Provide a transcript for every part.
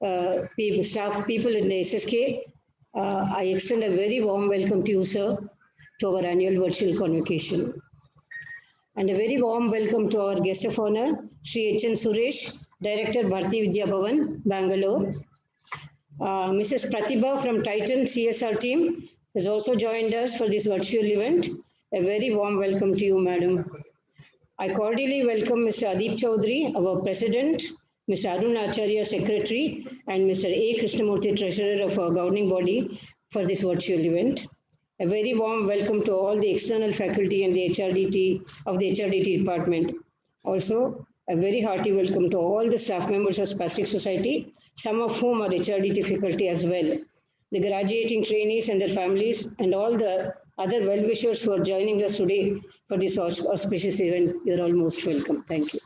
staff people in the SSK. I extend a very warm welcome to you, sir, to our annual virtual convocation. And a very warm welcome to our guest of honor, Sri H.N. Suresh, Director, Bharati Vidya Bhavan, Bangalore. Mrs. Pratibha from Titan CSR team has also joined us for this virtual event. A very warm welcome to you, madam. I cordially welcome Mr. Adip Chaudhary, our President, Mr. Arun Acharya, Secretary, and Mr. A. Krishnamurthy, Treasurer of our governing body for this virtual event. A very warm welcome to all the external faculty and the HRDT of the HRDT department. Also, a very hearty welcome to all the staff members of Spastic Society, some of whom are HRDT faculty as well, the graduating trainees and their families, and all the other well-wishers who are joining us today for this auspicious event. You're all most welcome. Thank you.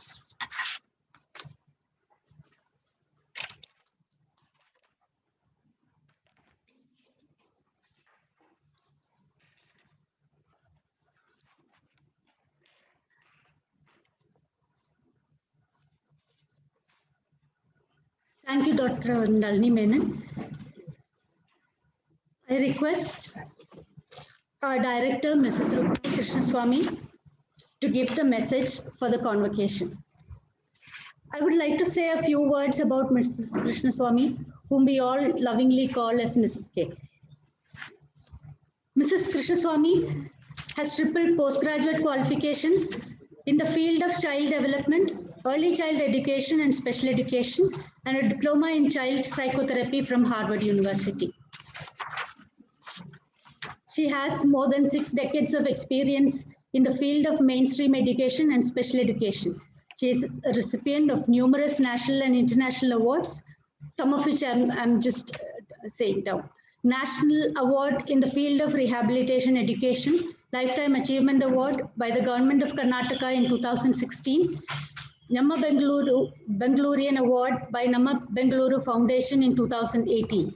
Thank you, Dr. Nalini Menon. I request our director, Mrs. Rukmini Krishnaswamy, to give the message for the convocation. I would like to say a few words about Mrs. Krishnaswamy, whom we all lovingly call as Mrs. K. Mrs. Krishnaswamy has triple postgraduate qualifications in the field of child development, early child education and special education, and a diploma in child psychotherapy from Harvard University. She has more than 6 decades of experience in the field of mainstream education and special education. She is a recipient of numerous national and international awards, some of which I'm just saying down. National Award in the field of rehabilitation education, Lifetime Achievement Award by the Government of Karnataka in 2016, Namma Bengaluru Award by Namma Bengaluru Foundation in 2018.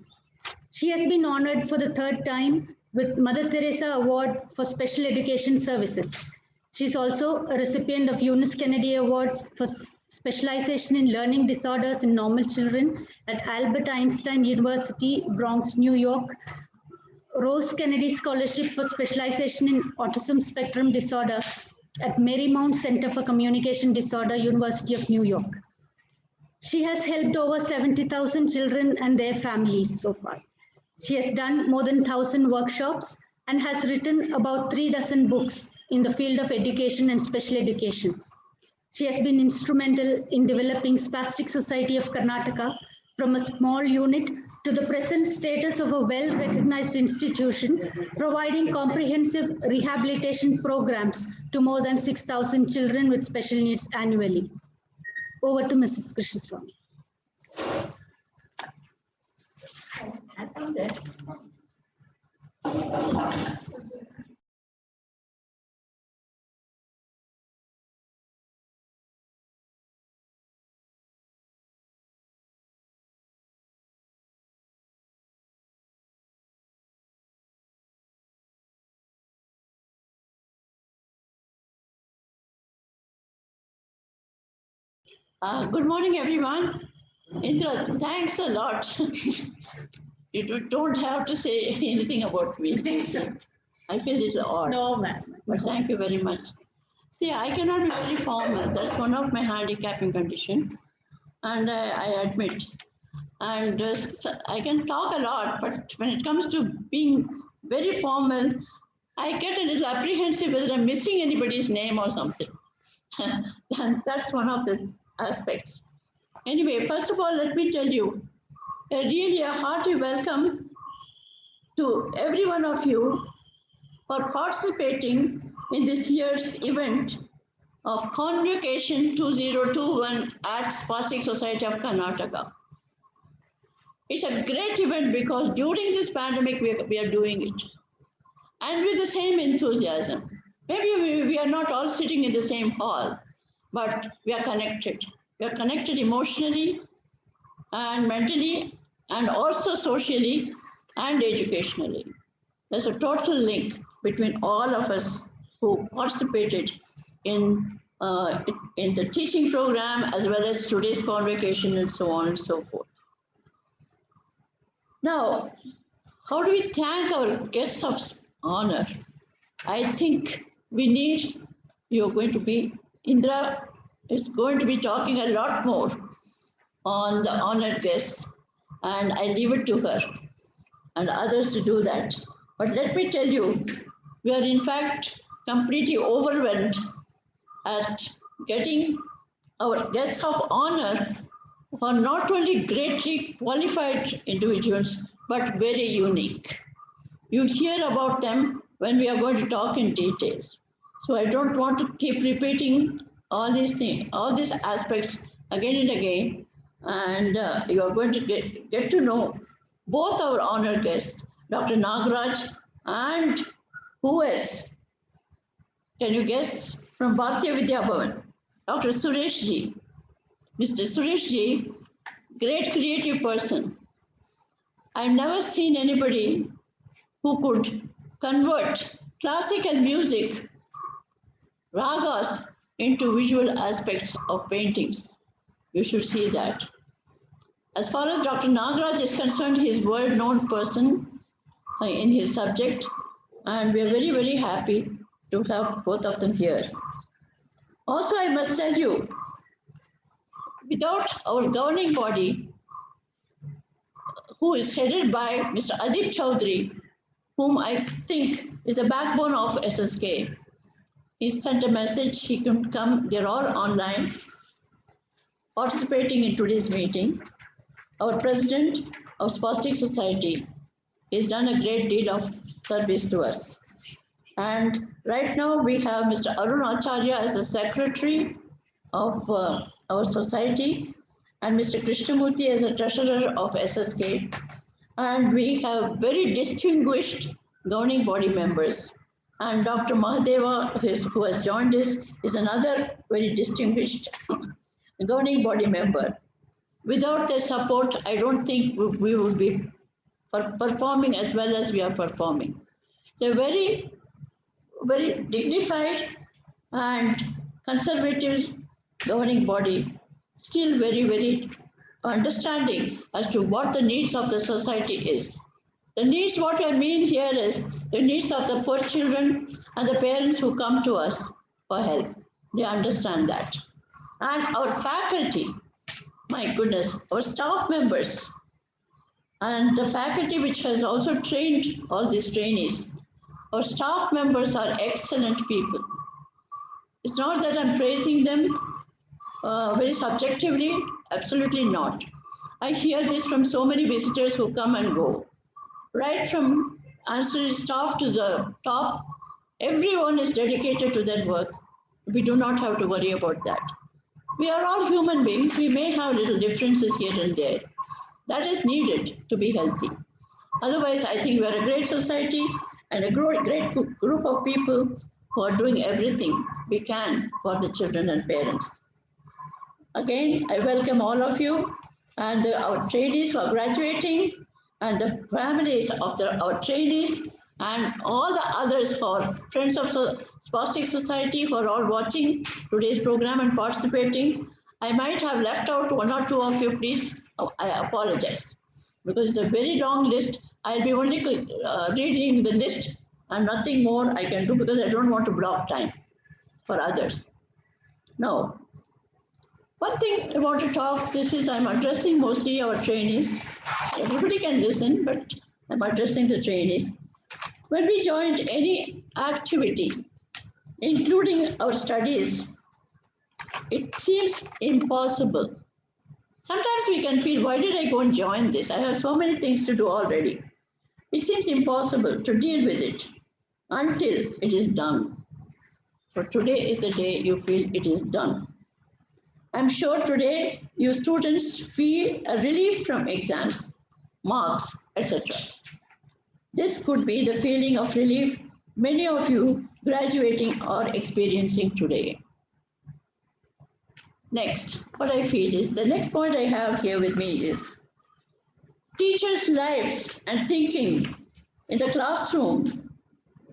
She has been honored for the 3rd time with Mother Teresa Award for Special Education Services. She is also a recipient of Eunice Kennedy Awards for specialization in learning disorders in normal children at Albert Einstein University, Bronx, New York, Rose Kennedy Scholarship for specialization in autism spectrum disorder at Marymount Center for Communication Disorder, University of New York. She has helped over 70,000 children and their families so far. She has done more than 1,000 workshops and has written about 3 dozen books in the field of education and special education. She has been instrumental in developing Spastic Society of Karnataka from a small unit to the present status of a well-recognized institution, providing comprehensive rehabilitation programs to more than 6,000 children with special needs annually. Over to Mrs. Krishnaswamy. Good morning, everyone. Indra, thanks a lot. You don't have to say anything about me. I feel it's odd. No, ma'am. But thank you very much. See, I cannot be very formal. That's one of my handicapping condition, and I admit. And so I can talk a lot, but when it comes to being very formal, I get a little apprehensive whether I'm missing anybody's name or something. And that's one of the aspects. Anyway, first of all, let me tell you, really a hearty welcome to every one of you for participating in this year's event of Convocation 2021 at Spastic Society of Karnataka. It's a great event because during this pandemic, we are doing it. And with the same enthusiasm. Maybe we are not all sitting in the same hall, but we are connected. We are connected emotionally and mentally and also socially and educationally. There's a total link between all of us who participated in the teaching program as well as today's convocation and so on and so forth. Now, how do we thank our guests of honor? I think we need, you're going to be, Indra is going to be talking a lot more on the honored guests, and I leave it to her and others to do that. But let me tell you, we are in fact completely overwhelmed at getting our guests of honor who are not only greatly qualified individuals, but very unique. You'll hear about them when we are going to talk in detail. So I don't want to keep repeating all these things, all these aspects again and again. And you are going to get to know both our honored guests, Dr. Nagaraj and who else? Can you guess? From Bharatiya Vidya Bhavan, Dr. Suresh Ji. Mr. Suresh Ji, great creative person. I've never seen anybody who could convert classical music, ragas, into visual aspects of paintings. You should see that. As far as Dr. Nagaraj is concerned, he is a world-known person in his subject, and we are very, very happy to have both of them here. Also, I must tell you, without our governing body, who is headed by Mr. Adip Chaudhary, whom I think is the backbone of SSK, he sent a message, he couldn't come, they're all online, participating in today's meeting. Our president of Spastic Society has done a great deal of service to us. And right now we have Mr. Arun Acharya as the secretary of our society and Mr. Krishnamurthy as the treasurer of SSK. And we have very distinguished governing body members. And Dr. Mahadeva, who has joined us, is another very distinguished governing body member. Without their support, I don't think we would be performing as well as we are performing. They're very, very dignified and conservative governing body, still very, very understanding as to what the needs of the society is. The needs, what I mean here is the needs of the poor children and the parents who come to us for help. They understand that. And our faculty, my goodness, our staff members and the faculty which has also trained all these trainees, our staff members are excellent people. It's not that I'm praising them very subjectively, absolutely not. I hear this from so many visitors who come and go. Right from ancillary staff to the top, everyone is dedicated to their work. We do not have to worry about that. We are all human beings. We may have little differences here and there. That is needed to be healthy. Otherwise, I think we are a great society and a great group of people who are doing everything we can for the children and parents. Again, I welcome all of you and our trainees who are graduating and the families of our trainees and all the others for Friends of Spastic Society who are all watching today's program and participating. I might have left out one or two of you, please. I apologize because it's a very long list. I'll be only reading the list and nothing more I can do because I don't want to block time for others. Now, one thing I want to talk, I'm addressing mostly our trainees. Everybody can listen, but I'm addressing the trainees. When we joined any activity, including our studies, it seems impossible. Sometimes we can feel, why did I go and join this? I have so many things to do already. It seems impossible to deal with it until it is done. So today is the day you feel it is done. I'm sure today you students feel a relief from exams, marks, etc. This could be the feeling of relief many of you graduating are experiencing today. Next, what I feel is, the next point I have here with me is teacher's life and thinking in the classroom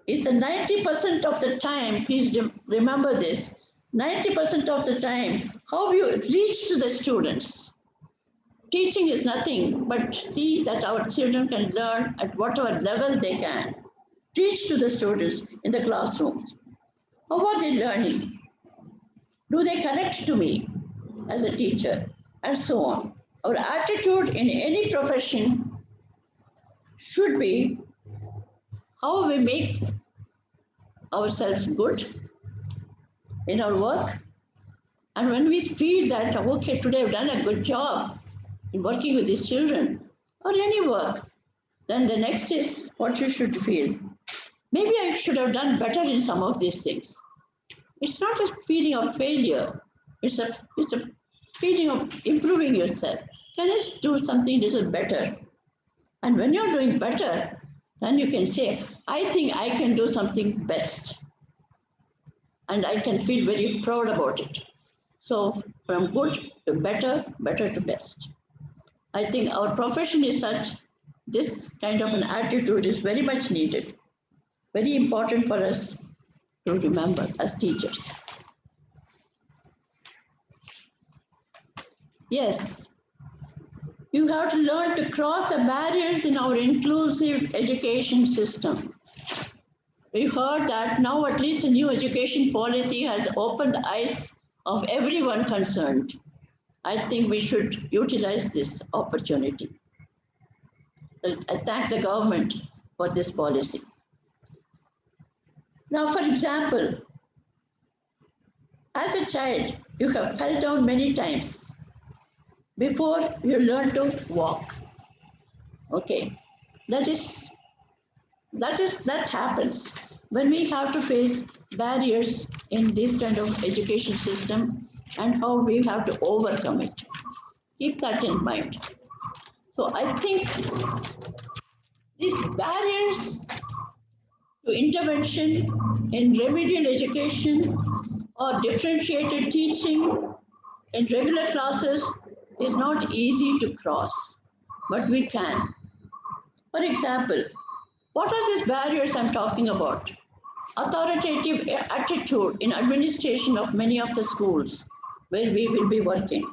is the 90% of the time, please remember this, 90% of the time, how you reach to the students. teaching is nothing but see that our children can learn at whatever level they can. Teach to the students in the classrooms. How are they learning? Do they connect to me as a teacher? And so on. Our attitude in any profession should be how we make ourselves good in our work. And when we feel that, okay, today I've done a good job in working with these children or any work, then the next is what you should feel. Maybe I should have done better in some of these things. It's not a feeling of failure. It's a feeling of improving yourself. Can I do something a little better? And when you're doing better, then you can say, I think I can do something best. And I can feel very proud about it. So from good to better, better to best. I think our profession is such, this kind of an attitude is very much needed. Very important for us to remember as teachers. Yes, you have to learn to cross the barriers in our inclusive education system. We heard that now at least a new education policy has opened the eyes of everyone concerned. I think we should utilize this opportunity. I thank the government for this policy. Now, for example, as a child, you have fell down many times before you learn to walk. Okay, that happens when we have to face barriers in this kind of education system and how we have to overcome it. Keep that in mind. So I think these barriers to intervention in remedial education or differentiated teaching in regular classes is not easy to cross, but we can. For example, what are these barriers I'm talking about? Authoritative attitude in administration of many of the schools where we will be working.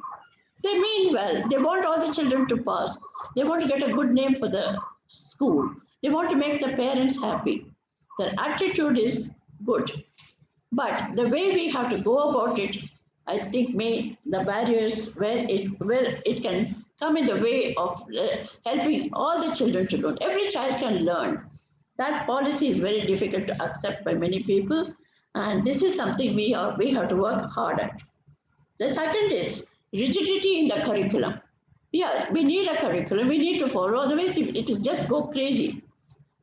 They mean well. They want all the children to pass. They want to get a good name for the school. They want to make the parents happy. Their attitude is good. But the way we have to go about it, I think the barriers where it can come in the way of helping all the children to learn. Every child can learn. That policy is very difficult to accept by many people. And this is something we have to work hard at. The second is rigidity in the curriculum. Yeah, we need a curriculum. We need to follow. Otherwise, it will just go crazy.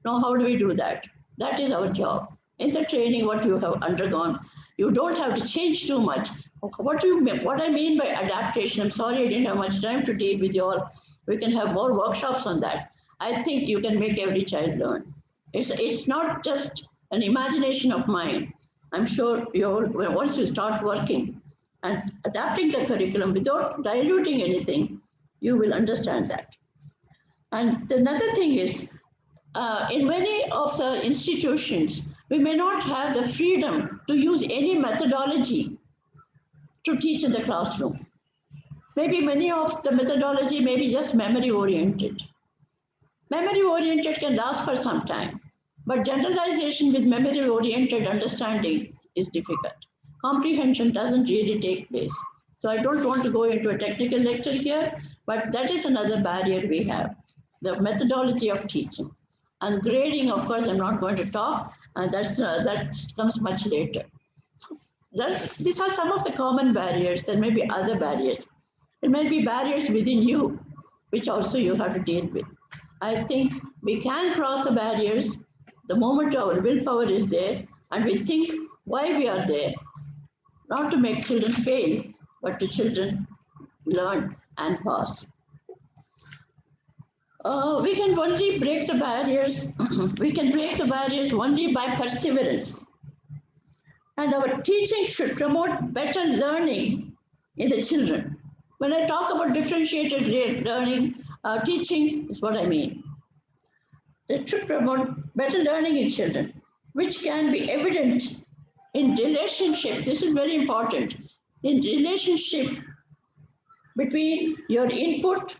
Now, how do we do that? That is our job. In the training, what you have undergone, you don't have to change too much. What I mean by adaptation, I'm sorry I didn't have much time to deal with you all. We can have more workshops on that. I think you can make every child learn. It's not just an imagination of mine. I'm sure once you start working and adapting the curriculum without diluting anything, you will understand that. And another thing is, in many of the institutions, we may not have the freedom to use any methodology to teach in the classroom. Maybe many of the methodology may be just memory oriented. Memory oriented can last for some time, but generalization with memory oriented understanding is difficult. Comprehension doesn't really take place. So I don't want to go into a technical lecture here, but that is another barrier we have, the methodology of teaching. And grading, of course, I'm not going to talk, and that comes much later. So these are some of the common barriers. There may be other barriers. There may be barriers within you, which also you have to deal with. I think we can cross the barriers the moment our willpower is there and we think why we are there. Not to make children fail, but to children learn and pass. We can only break the barriers. We can break the barriers only by perseverance. And our teaching should promote better learning in the children. When I talk about differentiated learning, teaching is what I mean. It should promote better learning in children, which can be evident in relationship. This is very important. In relationship between your input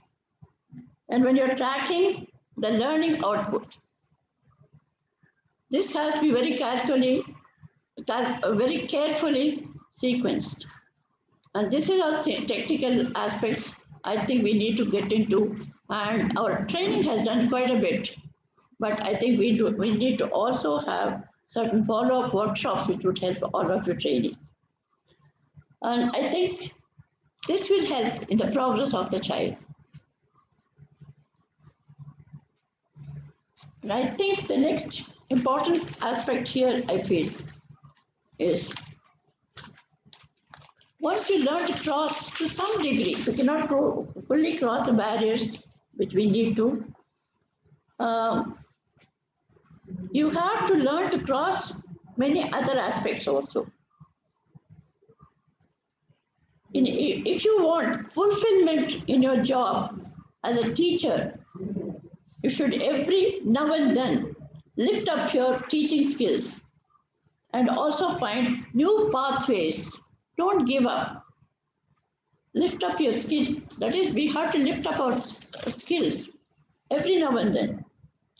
And when you're tracking the learning output, this has to be very carefully sequenced. And this is our technical aspects I think we need to get into. And our training has done quite a bit. But I think we need to also have certain follow-up workshops which would help all of your trainees. And I think this will help in the progress of the child. And I think the next important aspect here, I feel, is once you learn to cross to some degree, we cannot fully cross the barriers which we need to. You have to learn to cross many other aspects also. If you want fulfillment in your job as a teacher, you should every now and then lift up your teaching skills and also find new pathways. Don't give up. Lift up your skill. That is, we have to lift up our skills every now and then.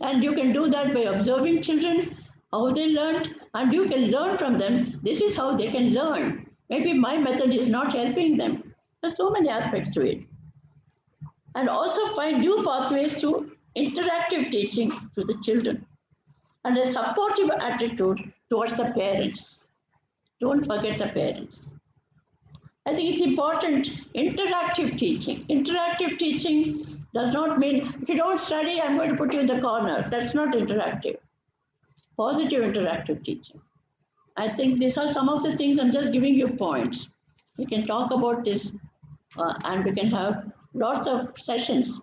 And you can do that by observing children, how they learned, and you can learn from them. This is how they can learn. Maybe my method is not helping them. There's so many aspects to it. And also find new pathways to interactive teaching to the children and a supportive attitude towards the parents. Don't forget the parents. I think it's important, interactive teaching. Interactive teaching does not mean, if you don't study, I'm going to put you in the corner. That's not interactive. Positive interactive teaching. I think these are some of the things. I'm just giving you points. We can talk about this and we can have lots of sessions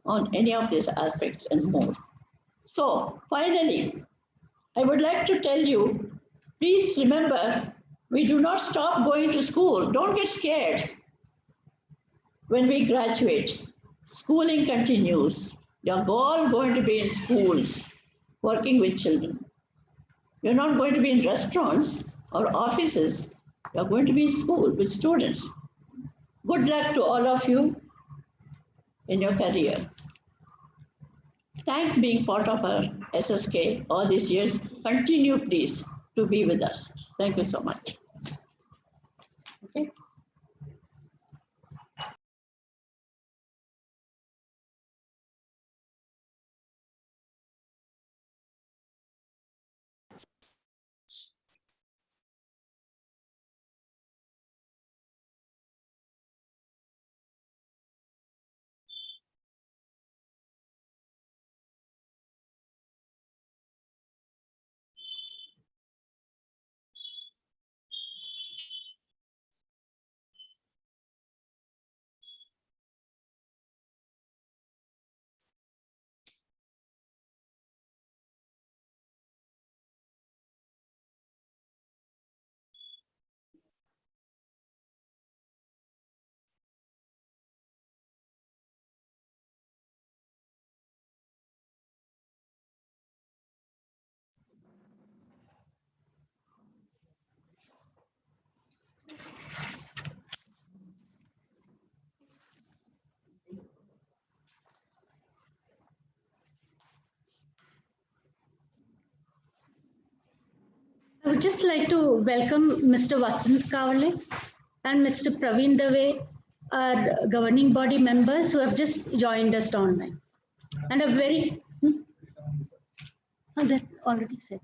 on any of these aspects and more. So finally, I would like to tell you, please remember, we do not stop going to school. Don't get scared. When we graduate, schooling continues. You're all going to be in schools, working with children. You're not going to be in restaurants or offices. You're going to be in school with students. Good luck to all of you in your career. Thanks being part of our SSK all these years. Continue, please, to be with us. Thank you so much. Okay. I would just like to welcome Mr. Vasant Kavale and Mr. Praveen Dave, our governing body members who have just joined us online. And a very, that already said.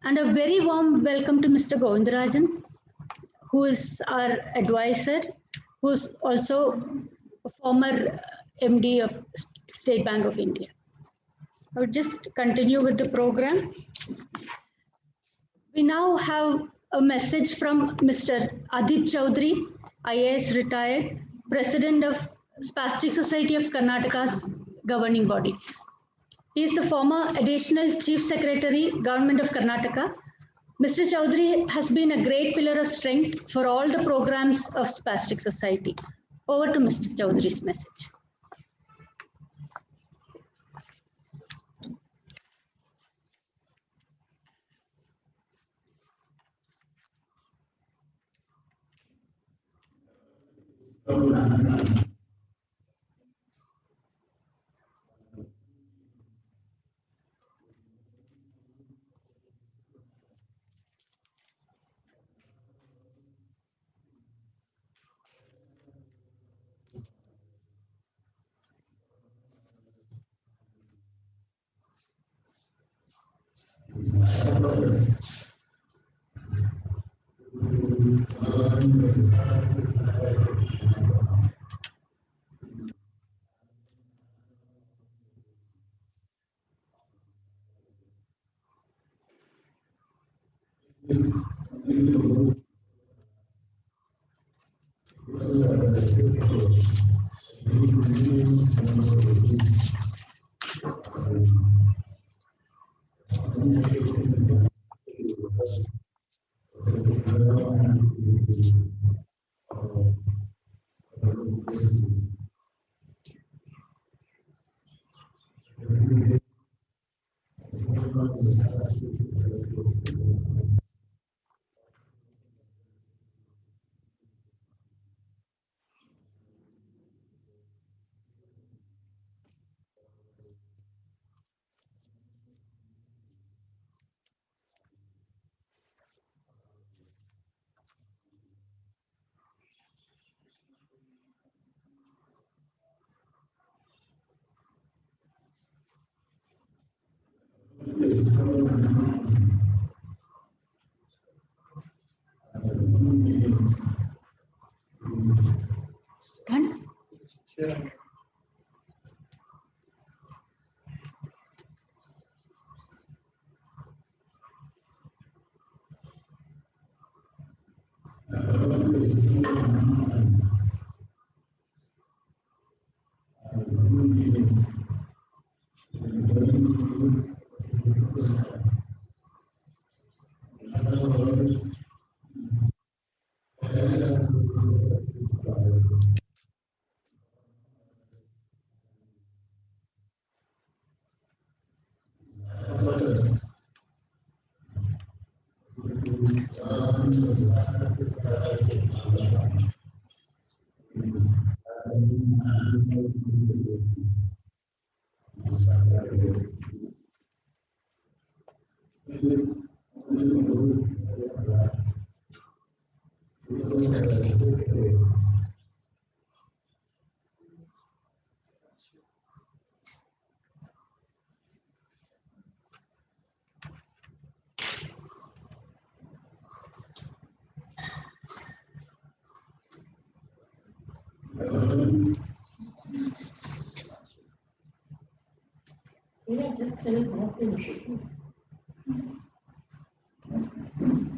And a very warm welcome to Mr. Govindarajan, who is our advisor, who is also a former MD of State Bank of India. I would just continue with the program. We now have a message from Mr. Adip Chaudhary, IAS retired, President of Spastic Society of Karnataka's governing body. He is the former Additional Chief Secretary, Government of Karnataka. Mr. Chaudhary has been a great pillar of strength for all the programs of Spastic Society. Over to Mr. Chaudhary's message. Done?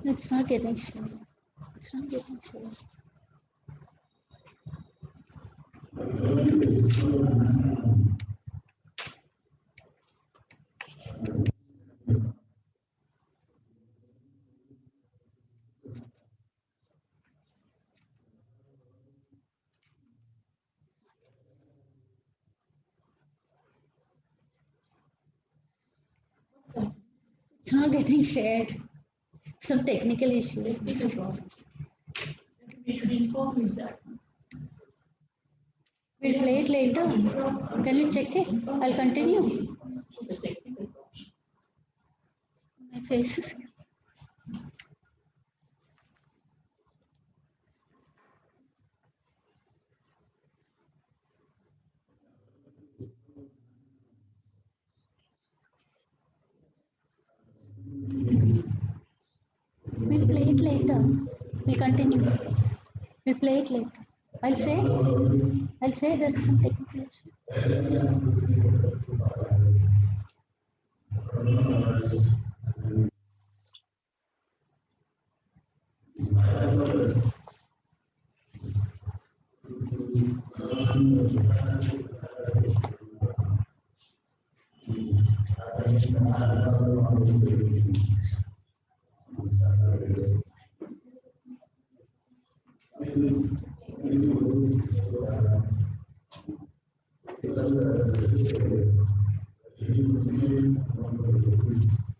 It's not getting shown. It's not getting shown. It's not getting shared. Some technical issues. We should inform you that. We'll play it later. Can you check it? I'll continue. My face is. We'll play it later. We'll continue. We'll play it later. I'll say there is some technical issue.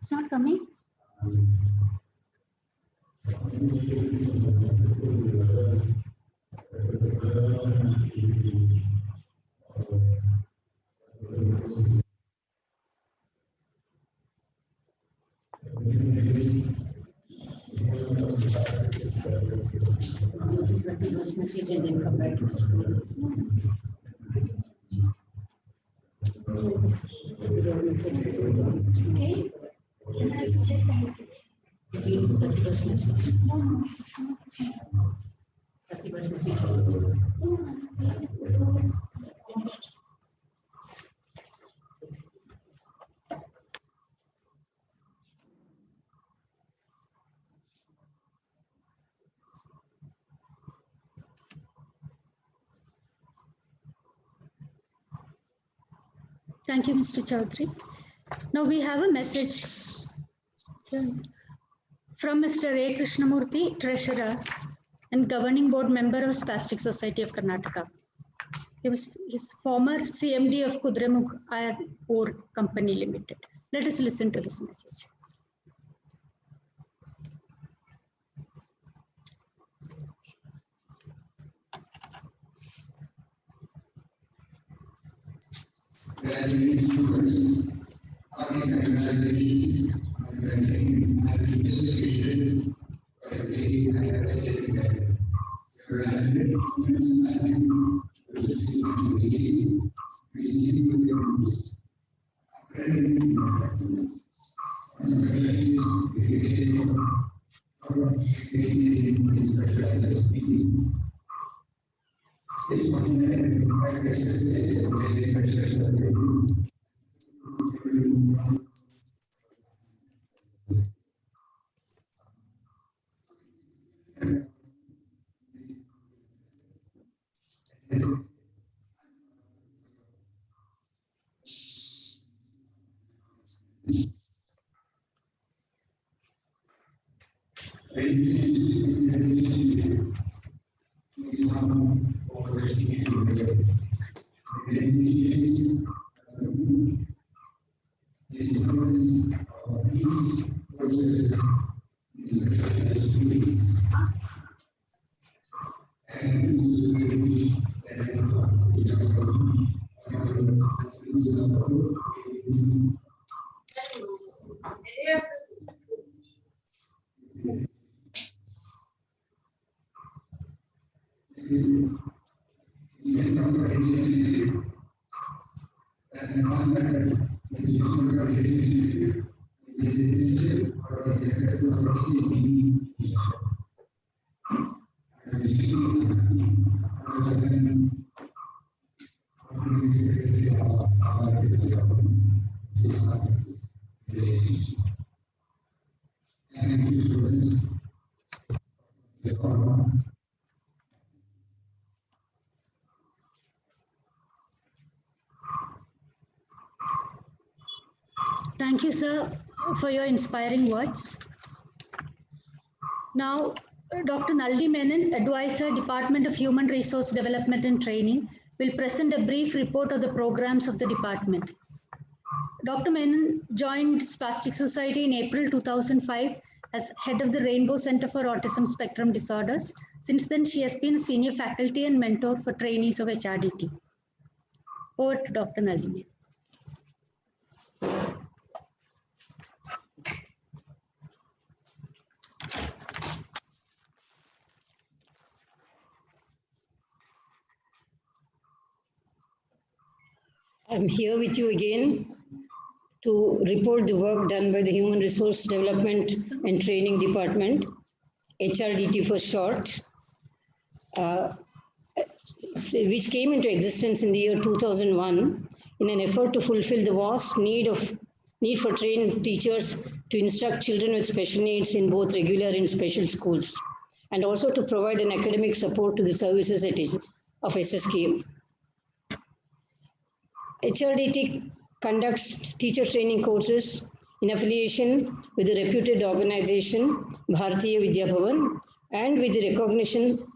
It's not coming. Message and then come back to Okay. Thank you, Mr. Chaudhary. Now we have a message from Mr. A. Krishnamurthy, Treasurer and Governing Board Member of Spastic Society of Karnataka. He was his former CMD of Kudremukh Iron Ore Company Limited. Let us listen to this message. Thank you, sir, for your inspiring words. Now, Dr. Naldi Menon, Advisor, Department of Human Resource Development and Training, will present a brief report of the programs of the department. Dr. Menon joined Spastic Society in April 2005 as head of the Rainbow Center for Autism Spectrum Disorders. Since then, she has been a senior faculty and mentor for trainees of HRDT. Over to Dr. Naldi Menon. I'm here with you again to report the work done by the Human Resource Development and Training Department, HRDT for short, which came into existence in the year 2001 in an effort to fulfill the vast need for trained teachers to instruct children with special needs in both regular and special schools, and also to provide an academic support to the services of SSK. HRDT conducts teacher training courses in affiliation with the reputed organization Bharatiya Vidya Bhavan and with the recognition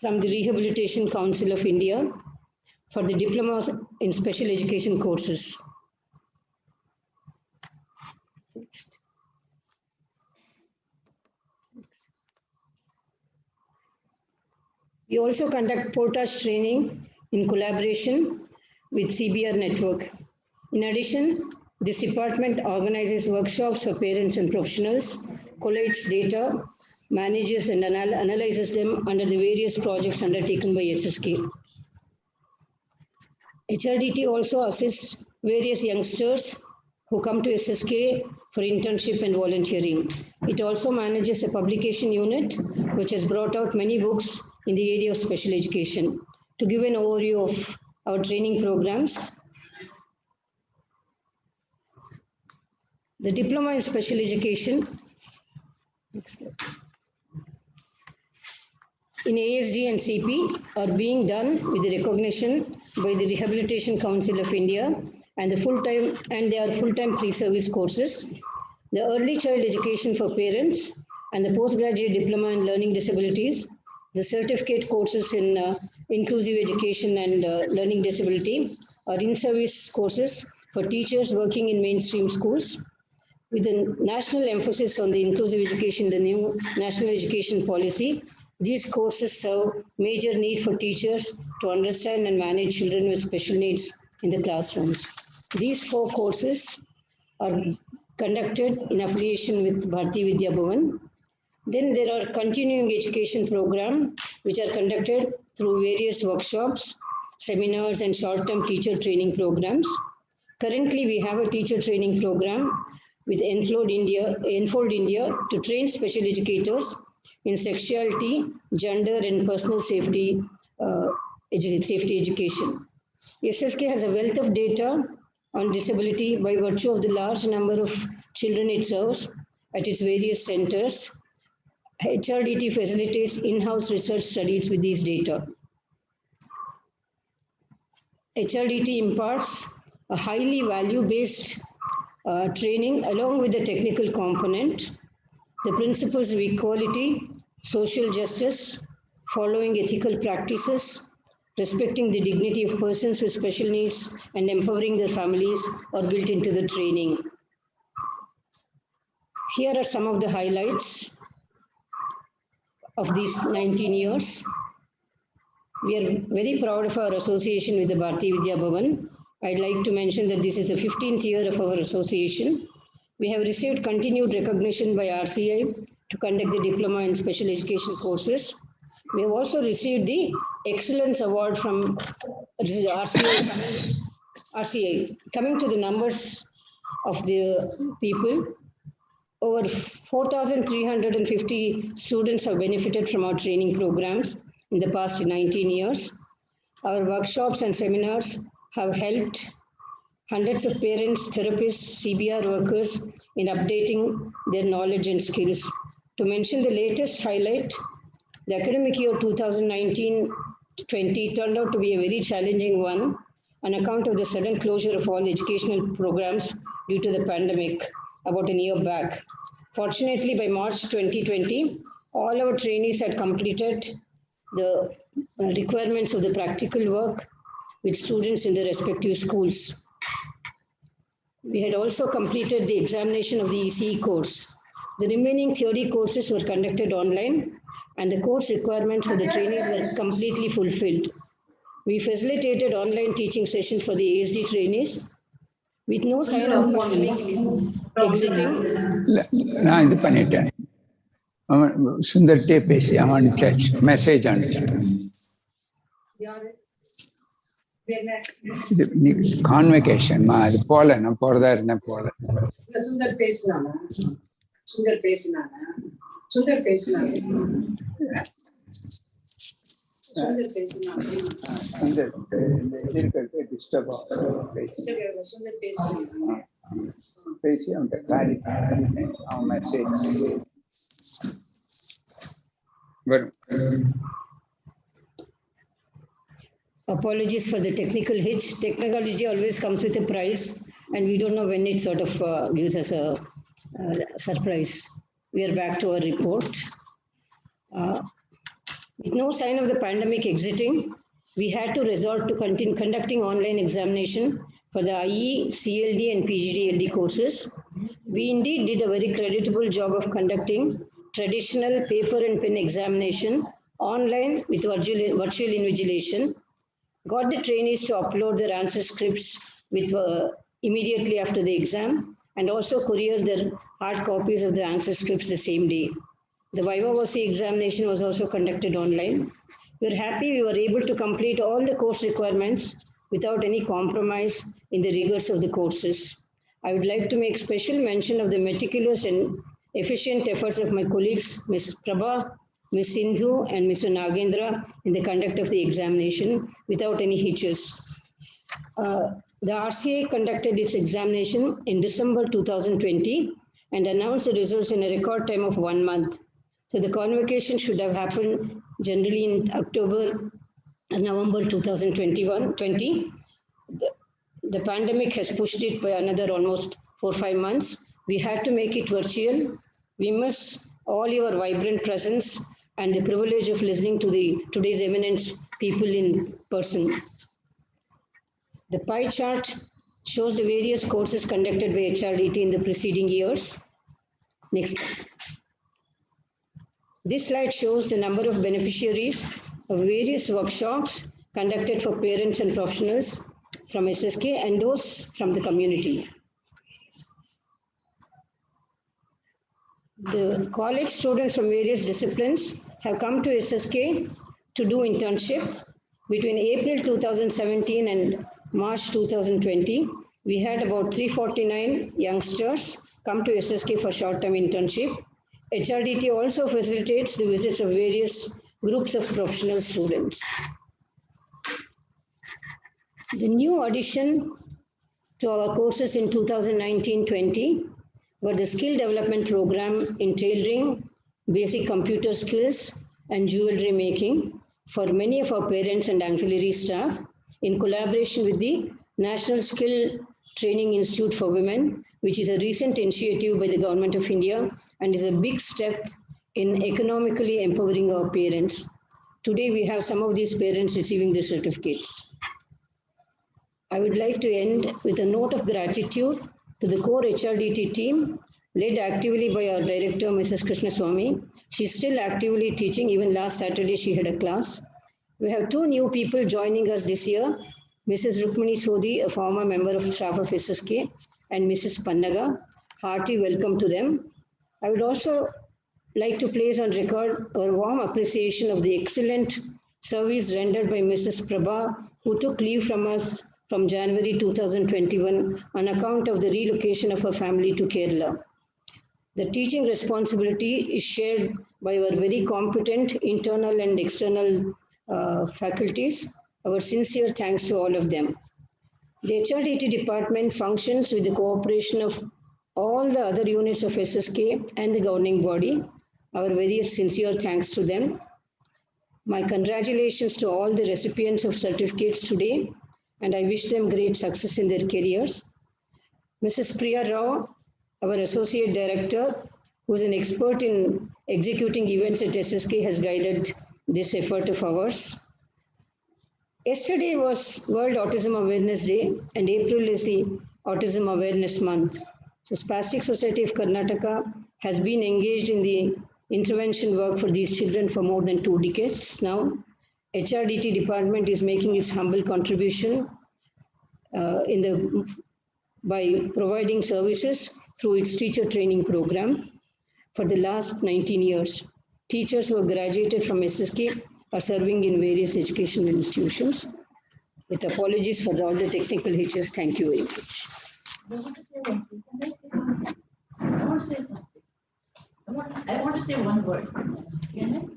from the Rehabilitation Council of India for the diplomas in special education courses. Next. We also conduct portage training in collaboration with CBR network. In addition, this department organizes workshops for parents and professionals, collates data, manages and analyzes them under the various projects undertaken by SSK. HRDT also assists various youngsters who come to SSK for internship and volunteering. It also manages a publication unit which has brought out many books in the area of special education. To give an overview of our training programs, the Diploma in Special Education in ASD and CP are being done with the recognition by the Rehabilitation Council of India and they are full-time pre-service courses. The early child education for parents and the postgraduate diploma in learning disabilities, the certificate courses in inclusive education and learning disability are in-service courses for teachers working in mainstream schools. With a national emphasis on the inclusive education, the new national education policy, these courses serve major need for teachers to understand and manage children with special needs in the classrooms. These 4 courses are conducted in affiliation with Bharati Vidya Bhavan. Then there are continuing education programs which are conducted through various workshops, seminars and short-term teacher training programs. Currently, we have a teacher training program with Enfold India to train special educators in sexuality, gender and personal safety education. SSK has a wealth of data on disability by virtue of the large number of children it serves at its various centers. HRDT facilitates in-house research studies with these data. HRDT imparts a highly value-based training along with the technical component, the principles of equality, social justice, following ethical practices, respecting the dignity of persons with special needs and empowering their families are built into the training. Here are some of the highlights of these 19 years. We are very proud of our association with the Bharati Vidya Bhavan. I'd like to mention that this is the 15th year of our association. We have received continued recognition by RCI to conduct the Diploma in Special Education courses. We have also received the Excellence Award from RCI. Coming to the numbers of the people, over 4,350 students have benefited from our training programs in the past 19 years. Our workshops and seminars have helped hundreds of parents, therapists, CBR workers in updating their knowledge and skills. To mention the latest highlight, the academic year 2019-20 turned out to be a very challenging one on account of the sudden closure of all educational programs due to the pandemic about a year back. Fortunately, by March 2020, all our trainees had completed the requirements of the practical work with students in the respective schools. We had also completed the examination of the ECE course. The remaining theory courses were conducted online and the course requirements for the trainees were completely fulfilled. We facilitated online teaching sessions for the ASD trainees with no sign of exiting. Sundar Tepesi, I want to catch message on it. Convocation, the Poland, Poland. Sundar Pesana. Sundar Pesana. Sundar Pesana. Sundar Pesana. Disturb. Sundar Pesana. Pesi on the clarify our message. Apologies for the technical hitch. Technology always comes with a price, and we don't know when it sort of gives us a surprise. We are back to our report. With no sign of the pandemic exiting, we had to resort to continue conducting online examination for the IE, CLD, and PGDLD courses. We indeed did a very creditable job of conducting traditional paper and pen examination online with virtual invigilation. Got the trainees to upload their answer scripts with immediately after the exam and also courier their hard copies of the answer scripts the same day. The Viva Voce examination was also conducted online. We're happy we were able to complete all the course requirements without any compromise in the rigors of the courses. I would like to make special mention of the meticulous and efficient efforts of my colleagues, Ms. Prabha, Ms. Sindhu, and Mr. Nagendra in the conduct of the examination without any hitches. The RCA conducted its examination in December 2020 and announced the results in a record time of 1 month. So the convocation should have happened generally in November 2020. The pandemic has pushed it by another almost 4-5 months. We had to make it virtual. We miss all your vibrant presence and the privilege of listening to today's eminent people in person. The pie chart shows the various courses conducted by HRDT in the preceding years. Next. This slide shows the number of beneficiaries of various workshops conducted for parents and professionals from SSK and those from the community. The college students from various disciplines have come to SSK to do internship. Between April 2017 and March 2020, we had about 349 youngsters come to SSK for short-term internship. HRDT also facilitates the visits of various groups of professional students. The new addition to our courses in 2019-20 were the skill development program in tailoring, basic computer skills, and jewelry making for many of our parents and auxiliary staff in collaboration with the National Skill Training Institute for Women, which is a recent initiative by the Government of India and is a big step in economically empowering our parents. Today, we have some of these parents receiving their certificates. I would like to end with a note of gratitude to the core HRDT team, led actively by our director, Mrs. Krishnaswamy. She's still actively teaching. Even last Saturday, she had a class. We have 2 new people joining us this year, Mrs. Rukmini Sodhi, a former member of staff of SSK, and Mrs. Pannaga. Hearty welcome to them. I would also like to place on record our warm appreciation of the excellent service rendered by Mrs. Prabha, who took leave from us from January 2021 on account of the relocation of her family to Kerala. The teaching responsibility is shared by our very competent internal and external faculties. Our sincere thanks to all of them. The HRDT department functions with the cooperation of all the other units of SSK and the governing body. Our very sincere thanks to them. My congratulations to all the recipients of certificates today, and I wish them great success in their careers. Mrs. Priya Rao, our Associate Director, who is an expert in executing events at SSK, has guided this effort of ours. Yesterday was World Autism Awareness Day, and April is the Autism Awareness Month. So Spastic Society of Karnataka has been engaged in the intervention work for these children for more than 2 decades now. HRDT department is making its humble contribution by providing services through its teacher training program for the last 19 years. Teachers who have graduated from SSK are serving in various educational institutions. With apologies for all the technical hitches, thank you very much. I want to say one word. Can I?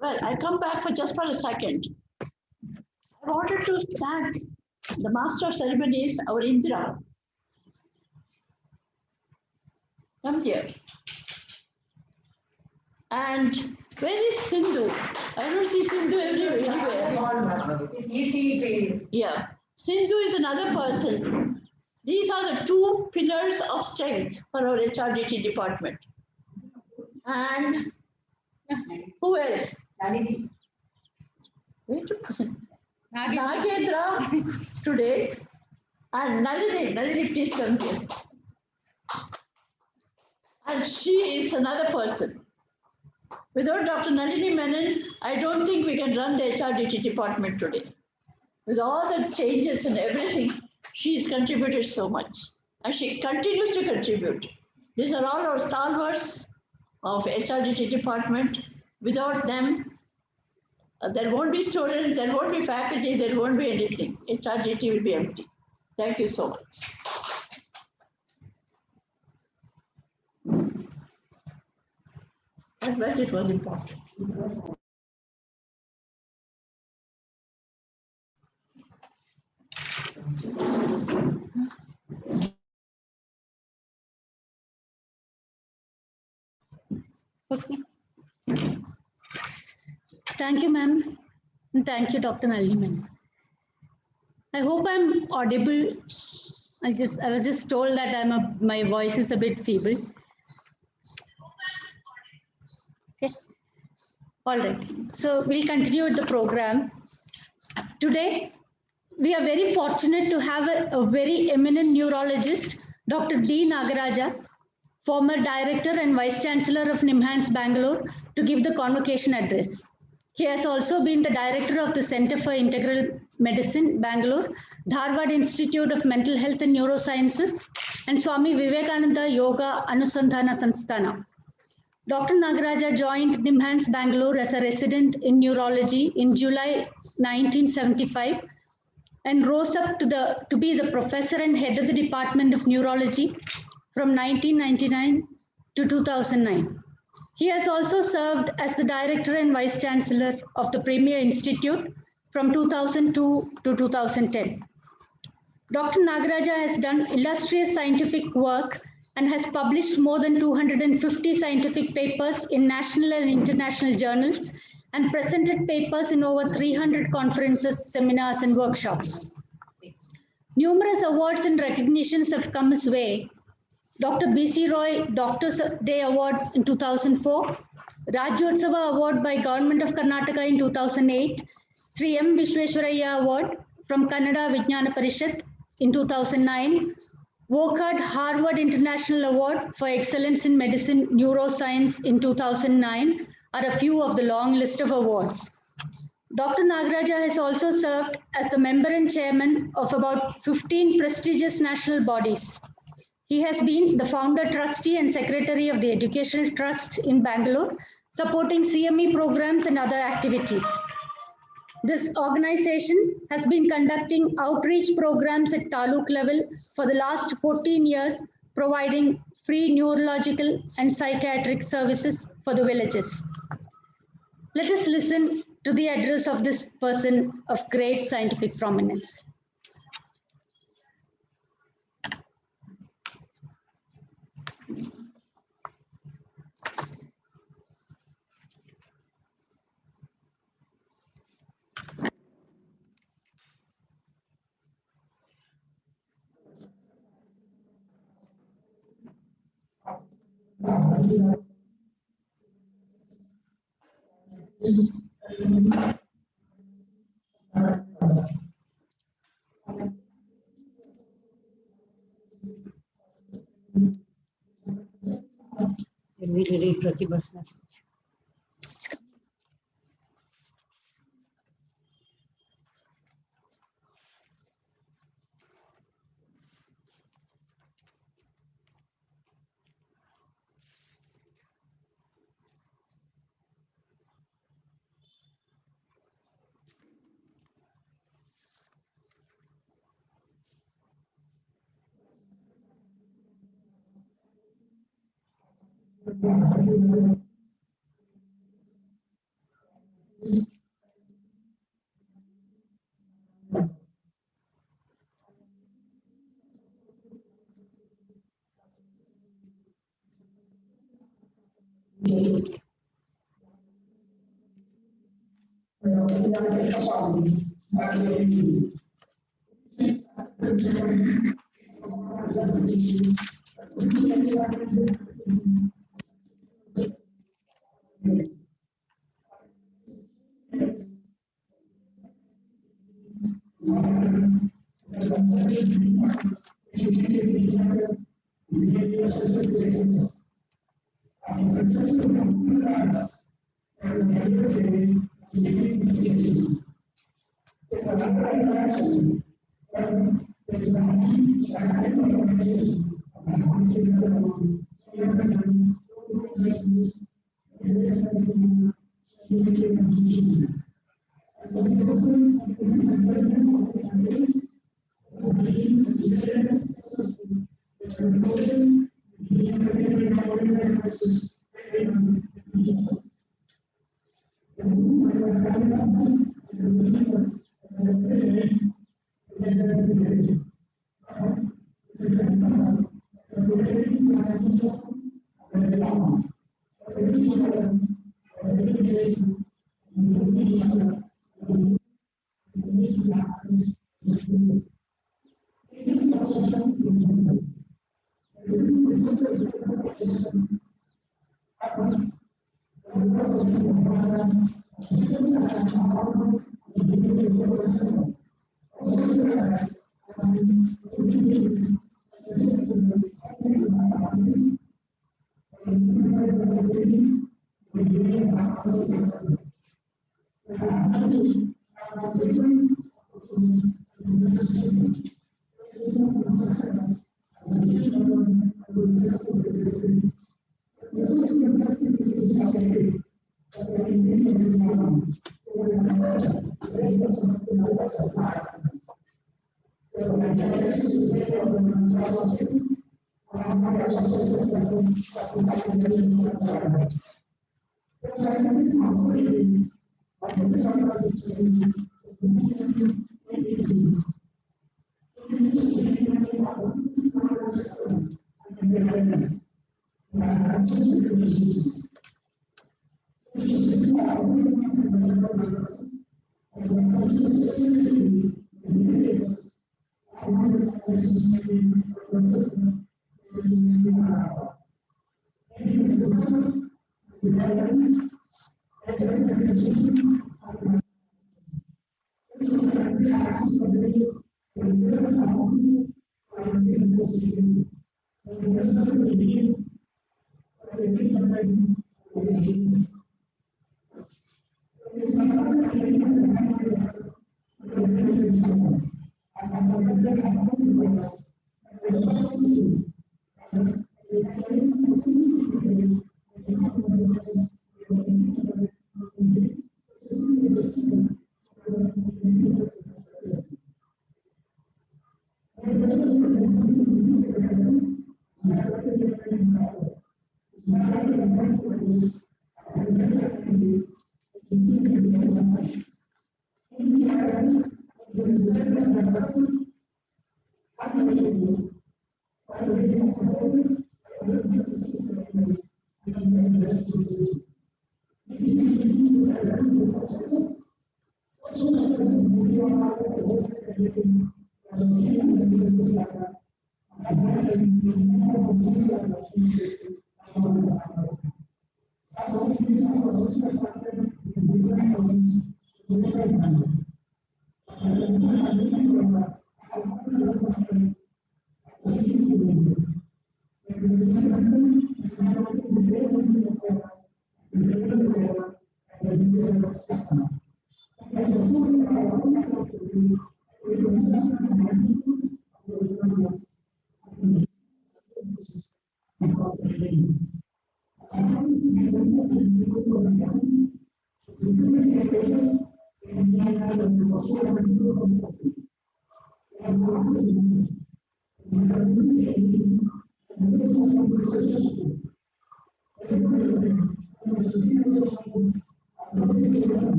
Well, I come back for just a second. I wanted to thank the Master of Ceremonies, our Indra. Come here. And where is Sindhu? I don't see Sindhu anywhere. It's easy, please. Yeah. Sindhu is another person. These are the 2 pillars of strength for our HRDT department. And who else? Wait a minute. Nagendra today. And Nalini, please come here. And she is another person. Without Dr. Nalini Menon, I don't think we can run the HRDT department today. With all the changes and everything, she's contributed so much. And she continues to contribute. These are all our stalwarts of HRDT department. Without them, there won't be students, there won't be faculty, there won't be anything. HRDT will be empty. Thank you so much. I felt it was important. Okay. Thank you, ma'am. And thank you, Dr. Nalini, ma'am. I hope I'm audible. I was just told that my voice is a bit feeble. Okay. All right. So we'll continue with the program. Today, we are very fortunate to have a very eminent neurologist, Dr. D. Nagaraja, former director and vice chancellor of NIMHANS Bangalore, to give the convocation address. He has also been the director of the Center for Integral Medicine, Bangalore, Dharwad Institute of Mental Health and Neurosciences, and Swami Vivekananda Yoga Anusandhana Sanstana. Dr. Nagaraja joined NIMHANS Bangalore as a resident in neurology in July 1975 and rose up to be the professor and head of the Department of Neurology from 1999 to 2009. He has also served as the director and vice chancellor of the Premier Institute from 2002 to 2010. Dr. Nagaraja has done illustrious scientific work and has published more than 250 scientific papers in national and international journals and presented papers in over 300 conferences, seminars, and workshops. Numerous awards and recognitions have come his way. Dr. B.C. Roy Doctor's Day Award in 2004, Rajyotsava Award by Government of Karnataka in 2008, Sri M. Vishweswaraya Award from Kannada Vijnana Parishad in 2009, Wokhard Harvard International Award for Excellence in Medicine Neuroscience in 2009 are a few of the long list of awards. Dr. Nagaraja has also served as the member and chairman of about 15 prestigious national bodies. He has been the founder, trustee, and secretary of the Educational Trust in Bangalore, supporting CME programs and other activities. This organization has been conducting outreach programs at Taluk level for the last 14 years, providing free neurological and psychiatric services for the villages. Let us listen to the address of this person of great scientific prominence. We read Pratibha's message.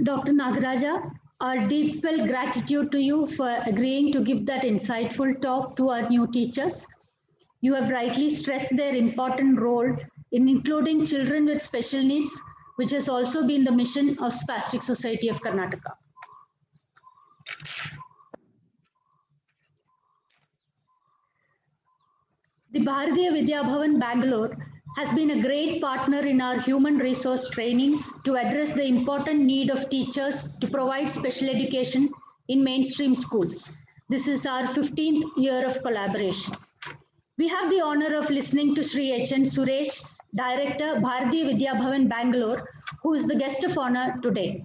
Dr. Nagaraja, our deepfelt gratitude to you for agreeing to give that insightful talk to our new teachers. You have rightly stressed their important role in including children with special needs, which has also been the mission of Spastic Society of Karnataka. The Bharatiya Vidya Bhavan Bangalore has been a great partner in our human resource training to address the important need of teachers to provide special education in mainstream schools. This is our 15th year of collaboration. We have the honor of listening to Sri H.N. Suresh, Director, Bharatiya Vidya Bhavan Bangalore, who is the guest of honor today.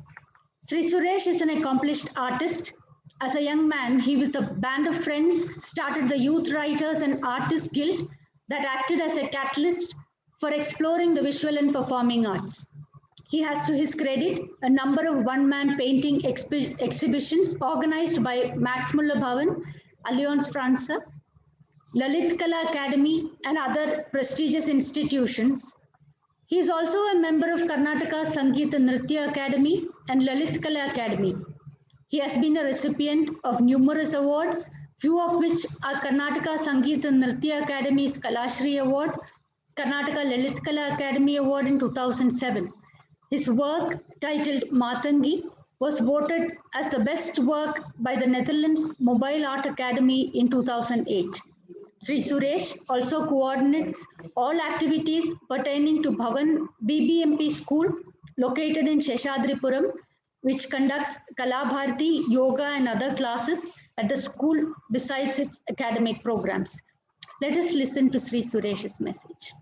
Sri Suresh is an accomplished artist. As a young man, he with a band of friends started the Youth Writers and Artists Guild that acted as a catalyst for exploring the visual and performing arts. He has to his credit a number of one-man painting exhibitions organized by Max Muller Bhavan, Alliance Francaise, Lalit Kala Academy, and other prestigious institutions. He is also a member of Karnataka Sangeeta Nritya Academy and Lalit Kala Academy. He has been a recipient of numerous awards, few of which are Karnataka Sangeeta Nritya Academy's Kalashri Award, Karnataka Lalit Kala Academy Award in 2007. His work, titled Matangi, was voted as the best work by the Netherlands Mobile Art Academy in 2008. Sri Suresh also coordinates all activities pertaining to Bhavan BBMP School located in Sheshadripuram, which conducts Kalabharati, yoga and other classes at the school besides its academic programs. Let us listen to Sri Suresh's message.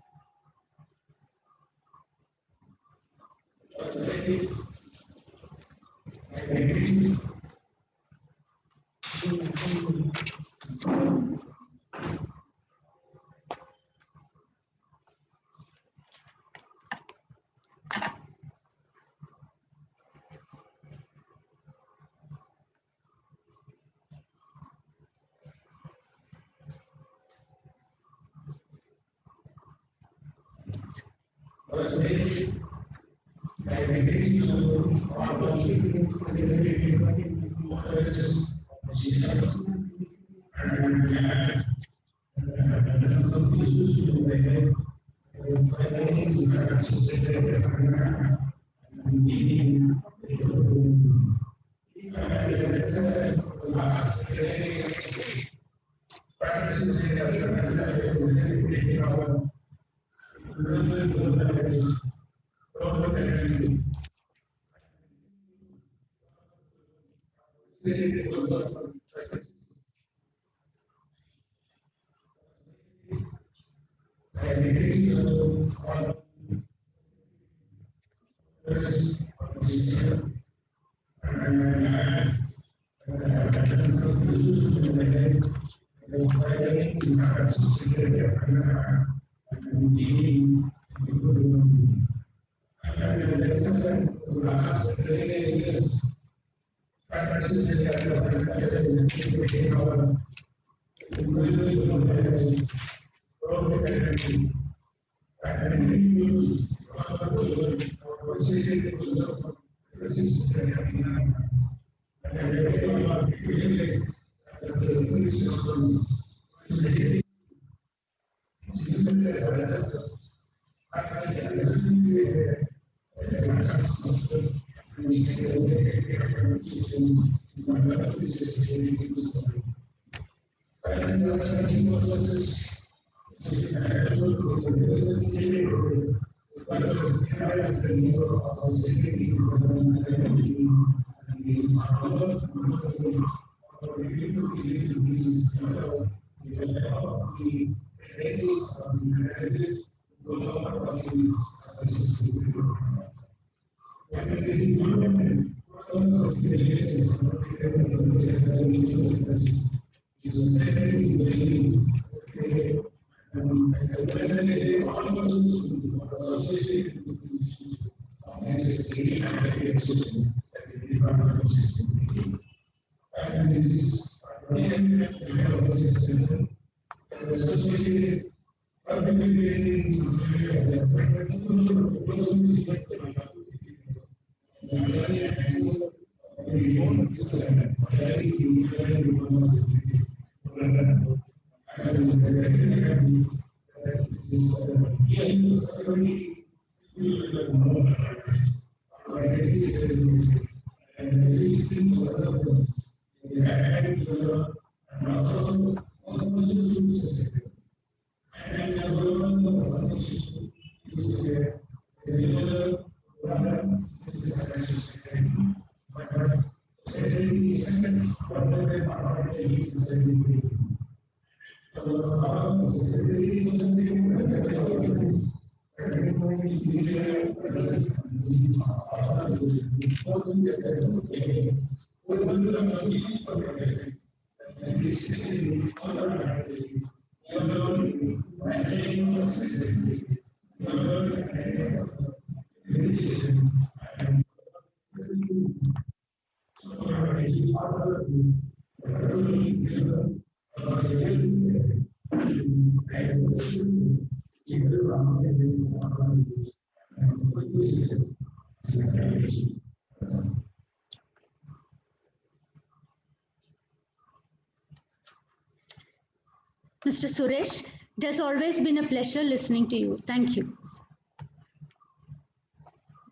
Mr. Suresh, it has always been a pleasure listening to you. Thank you.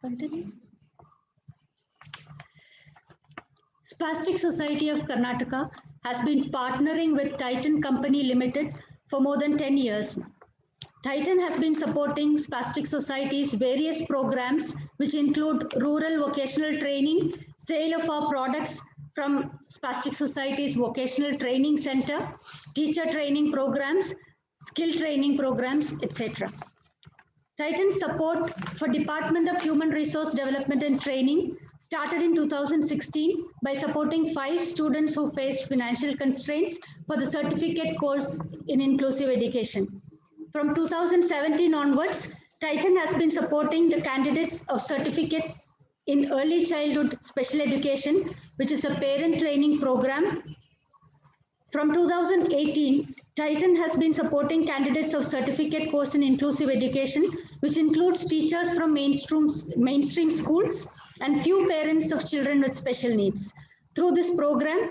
Continue. Spastic Society of Karnataka has been partnering with Titan Company Limited for more than 10 years now. Titan has been supporting Spastic Society's various programs, which include rural vocational training, sale of our products from Spastic Society's Vocational Training Center, teacher training programs, skill training programs, etc. Titan's support for Department of Human Resource Development and Training started in 2016 by supporting 5 students who faced financial constraints for the certificate course in inclusive education. From 2017 onwards, Titan has been supporting the candidates of certificates in early childhood special education, which is a parent training program. From 2018, Titan has been supporting candidates of certificate course in inclusive education, which includes teachers from mainstream schools and few parents of children with special needs. Through this program,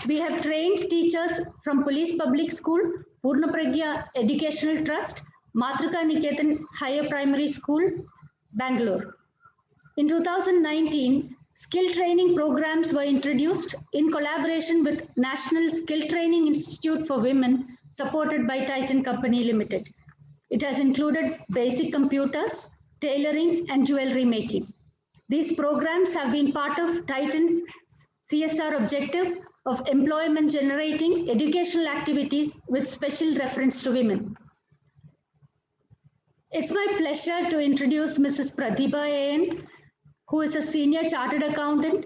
we have trained teachers from Police Public School, Purna Pragya Educational Trust, Matrika Niketan Higher Primary School, Bangalore. In 2019, skill training programs were introduced in collaboration with National Skill Training Institute for Women, supported by Titan Company Limited. It has included basic computers, tailoring, and jewelry making. These programs have been part of Titan's CSR objective of employment generating educational activities with special reference to women. It's my pleasure to introduce Mrs. Pratibha A.N., who is a senior chartered accountant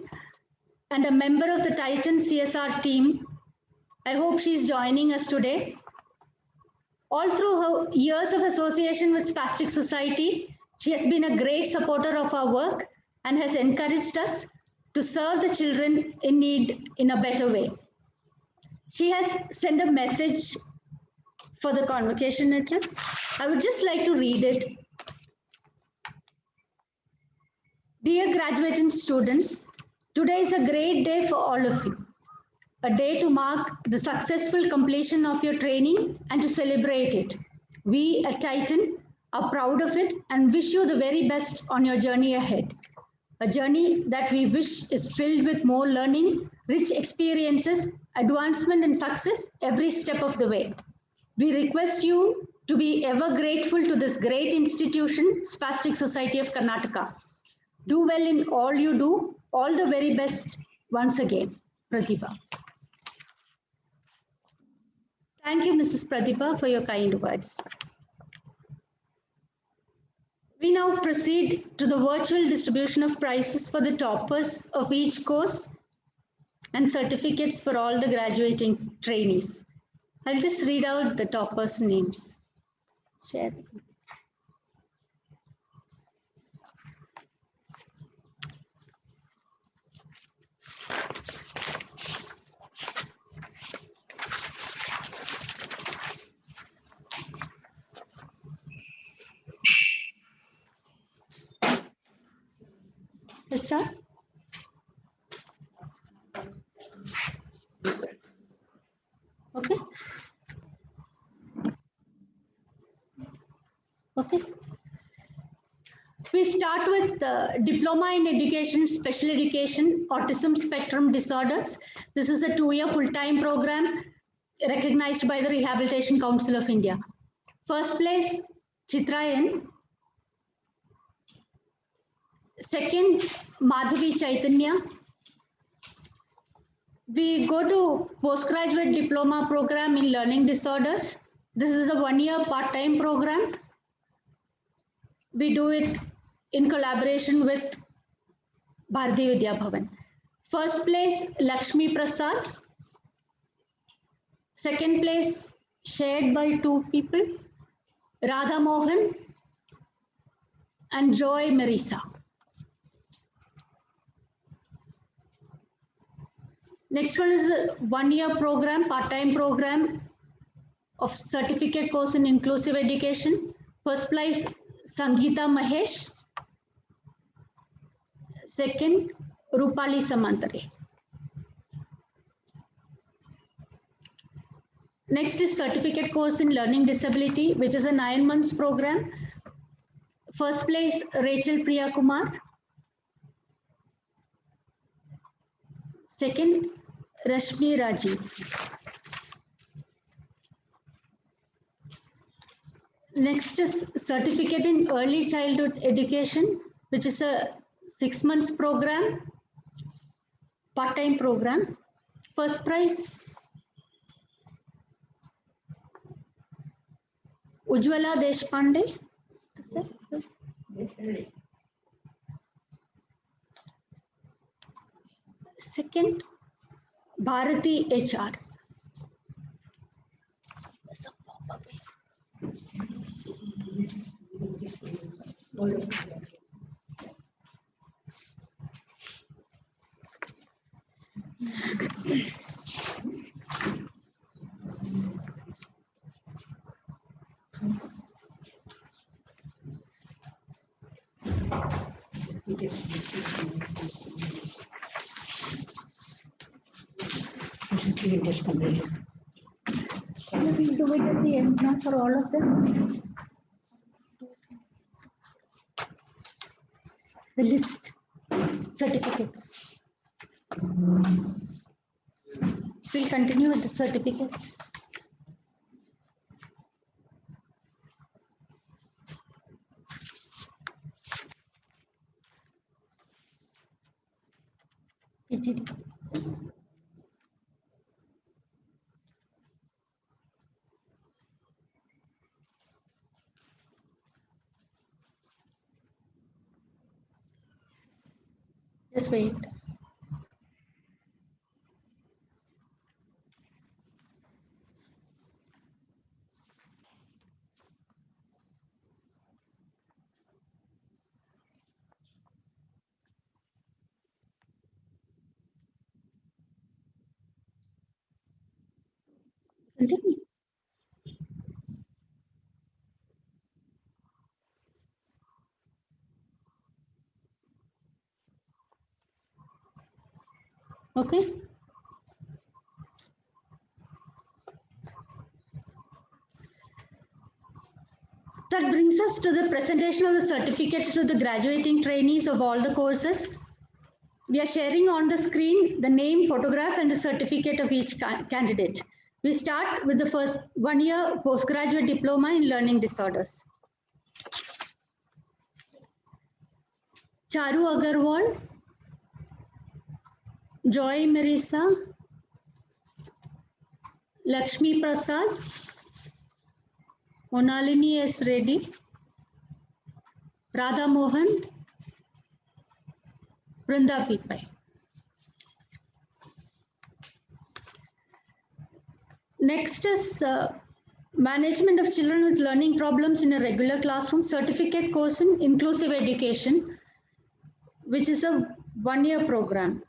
and a member of the Titan CSR team. I hope she's joining us today. All through her years of association with Spastic Society, she has been a great supporter of our work and has encouraged us to serve the children in need in a better way. She has sent a message for the convocation address. I would just like to read it. Dear graduating students, today is a great day for all of you. A day to mark the successful completion of your training and to celebrate it. We at Titan are proud of it and wish you the very best on your journey ahead. A journey that we wish is filled with more learning, rich experiences, advancement and success every step of the way. We request you to be ever grateful to this great institution, Spastic Society of Karnataka. Do well in all you do. All the very best once again, Pratibha. Thank you, Mrs. Pratibha, for your kind words. We now proceed to the virtual distribution of prizes for the toppers of each course and certificates for all the graduating trainees. I'll just read out the toppers' names. Share. Let's start. Okay. Okay. We start with Diploma in Education, Special Education, Autism Spectrum Disorders. This is a 2-year full-time program recognized by the Rehabilitation Council of India. First place, Chitra N. Second, Madhavi Chaitanya. We go to postgraduate diploma program in learning disorders. This is a 1-year part-time program. We do it in collaboration with Bharati Vidya Bhavan. First place, Lakshmi Prasad. Second place, shared by 2 people, Radha Mohan and Joy Marisa. Next one is a 1-year program, part-time program of certificate course in inclusive education. First place, Sangeeta Mahesh. Second, Rupali Samantare. Next is certificate course in learning disability, which is a 9 months program. First place, Rachel Priya Kumar. Second, Rashmi Rajiv. Next is certificate in early childhood education, which is a 6 months program, part-time program. First prize, Ujjwala Deshpande. Second, Bharati HR. We'll do it at the end now for all of them. The list, certificates. We'll continue with the certificates. PGD. Just wait. Continue. Okay. That brings us to the presentation of the certificates to the graduating trainees of all the courses. We are sharing on the screen the name, photograph, and the certificate of each candidate. We start with the first one-year postgraduate diploma in learning disorders. Charu Agarwal, Joy Marisa, Lakshmi Prasad, Monalini S. Reddy, Radha Mohan, Brinda Pipai. Next is Management of Children with Learning Problems in a Regular Classroom Certificate course in Inclusive Education, which is a one-year program.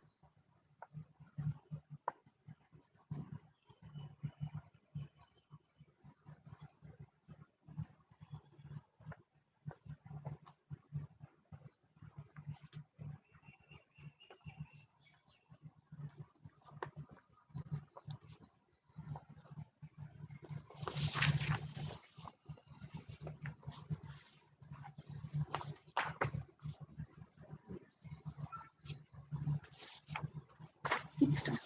It's done.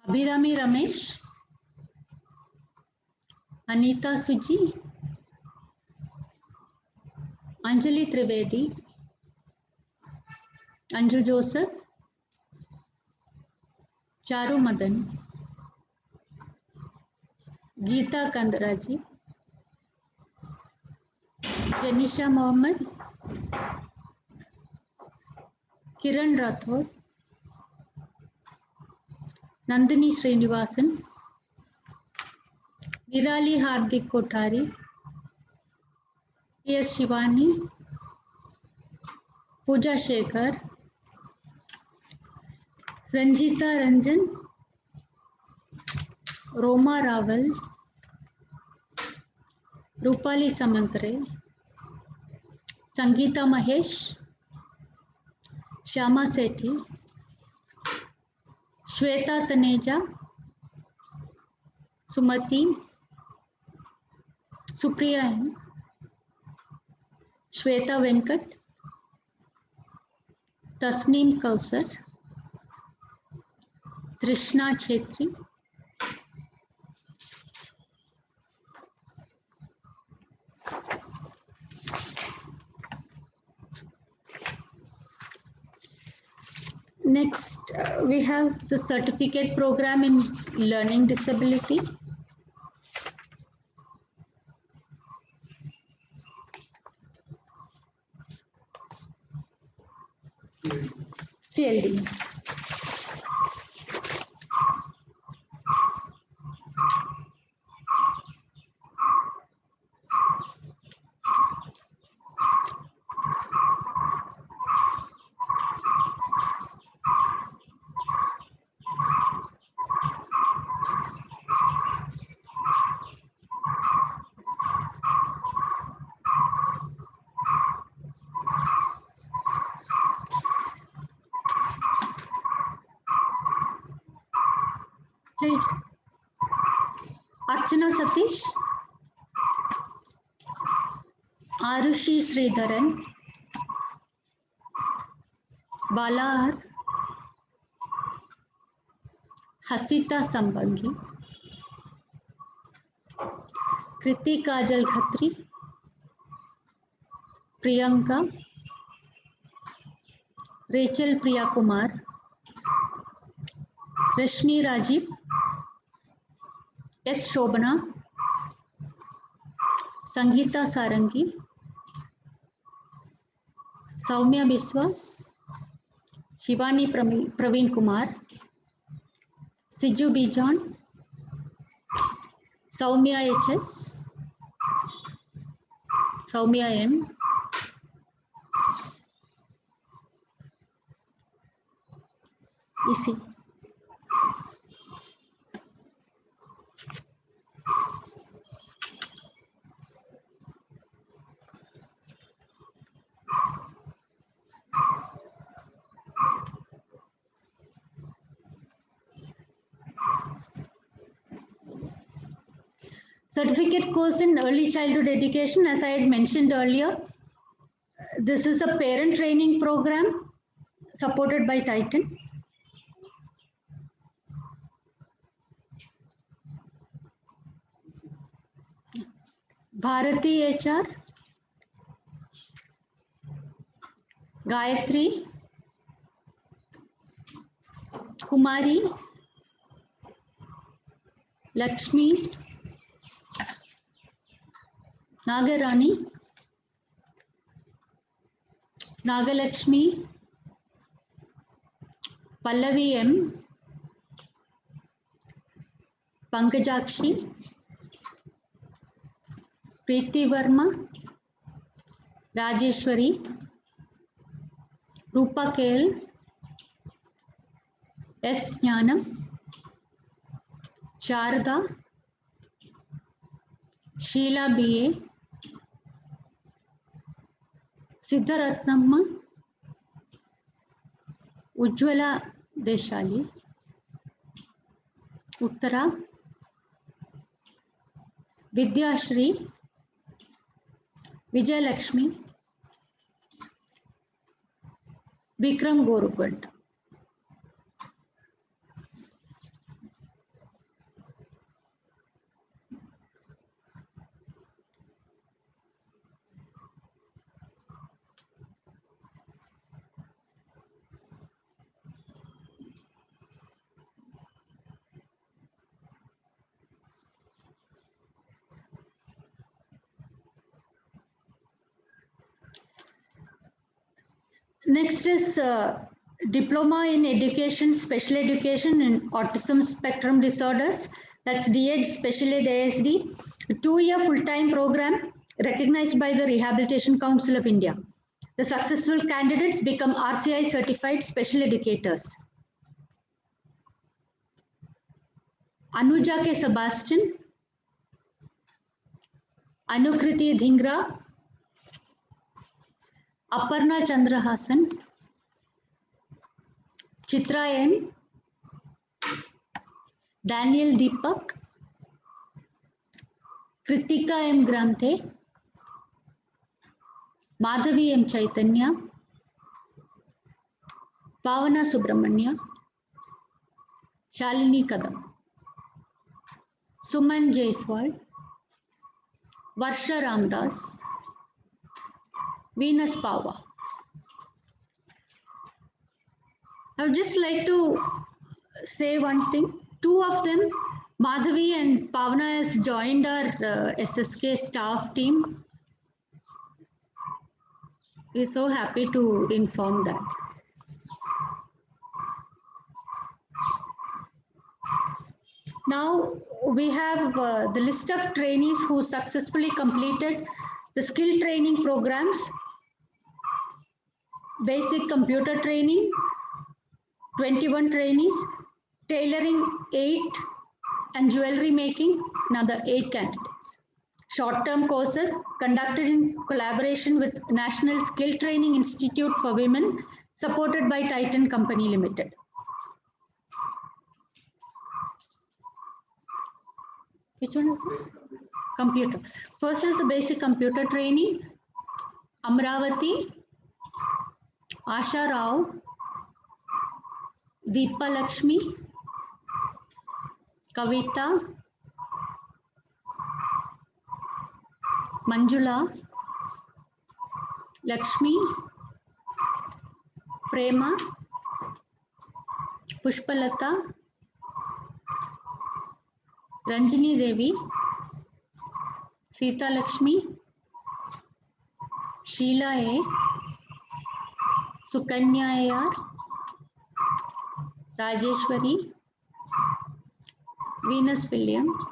Abhirami Ramesh, Anita Suji, Anjali Trivedi, Anju Joseph, Charu Madan, Geeta Kandaraji, Janisha Mohammed, Kiran Rathod, Nandini Srinivasan, Nirali Hardik Kothari, P.S. Shivani, Pooja Shekhar, Ranjita Ranjan, Roma Raval, Rupali Samantare, Sangeeta Mahesh, Shyama Sethi, Shweta Taneja, Sumati, Supriya N, Shweta Venkat, Tasneem Kausar, Trishna Chetri, Next, we have the certificate program in learning disability. CLD. Archana Satish, Arushi Sridharan, Bala R, Hasita Sambangi, Kriti Kajal Khatri, Priyanka, Rachel Priya Kumar, Rashmi Rajiv, S. Shobana, Sangeeta Sarangi, Soumya Biswas, Shivani Praveen Kumar, Siju Bijan, Soumya HS, Soumya M, Easy. Certificate course in early childhood education, as I had mentioned earlier, this is a parent training program supported by Titan. Bharati HR, Gayatri, Kumari, Lakshmi, Nagarani, Nagalakshmi, Pallavi M, Pankajakshi, Preeti Verma, Rajeshwari, Rupa KL, S. Jnanam, Sharda, Sheila BA, Siddharatnamma, Ujjwala Deshali, Uttara, Vidyashri, Vijay Lakshmi, Vikram Gorukund. Next is Diploma in Education, Special Education in Autism Spectrum Disorders. That's DED Special Ed ASD, a 2-year full-time program recognized by the Rehabilitation Council of India. The successful candidates become RCI certified special educators. Anuja K. Sebastian, Anukriti Dhingra, Aparna Chandrahasan, Chitra N, Daniel Deepak, Kritika M. Granthe, Madhavi M. Chaitanya, Pavana Subramanya, Shalini Kadam, Suman Jaiswal, Varsha Ramdas, Venus Pava. I would just like to say one thing. 2 of them, Madhavi and Pavana, has joined our SSK staff team. We're so happy to inform that. Now we have the list of trainees who successfully completed the skill training programs. Basic computer training, 21 trainees, tailoring 8, and jewelry making, another 8 candidates. Short-term courses conducted in collaboration with National Skill Training Institute for Women, supported by Titan Company Limited. Which one is this? Computer. First is the basic computer training. Amravati, Asha Rao, Deepa Lakshmi, Kavita, Manjula, Lakshmi, Prema, Pushpalata, Ranjini Devi, Sita Lakshmi, Sheila A, Sukanya AR, Rajeshwari, Venus Williams,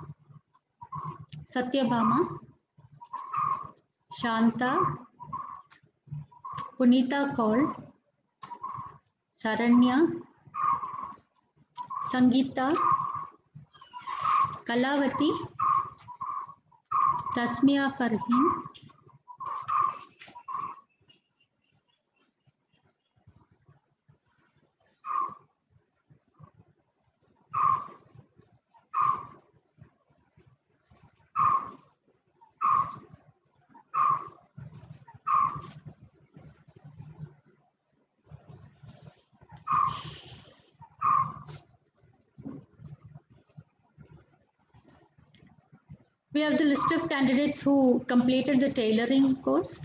Satyabhama, Shanta, Punita Kaul, Saranya, Sangeeta, Kalavati, Tasmia Farheen, we have the list of candidates who completed the tailoring course.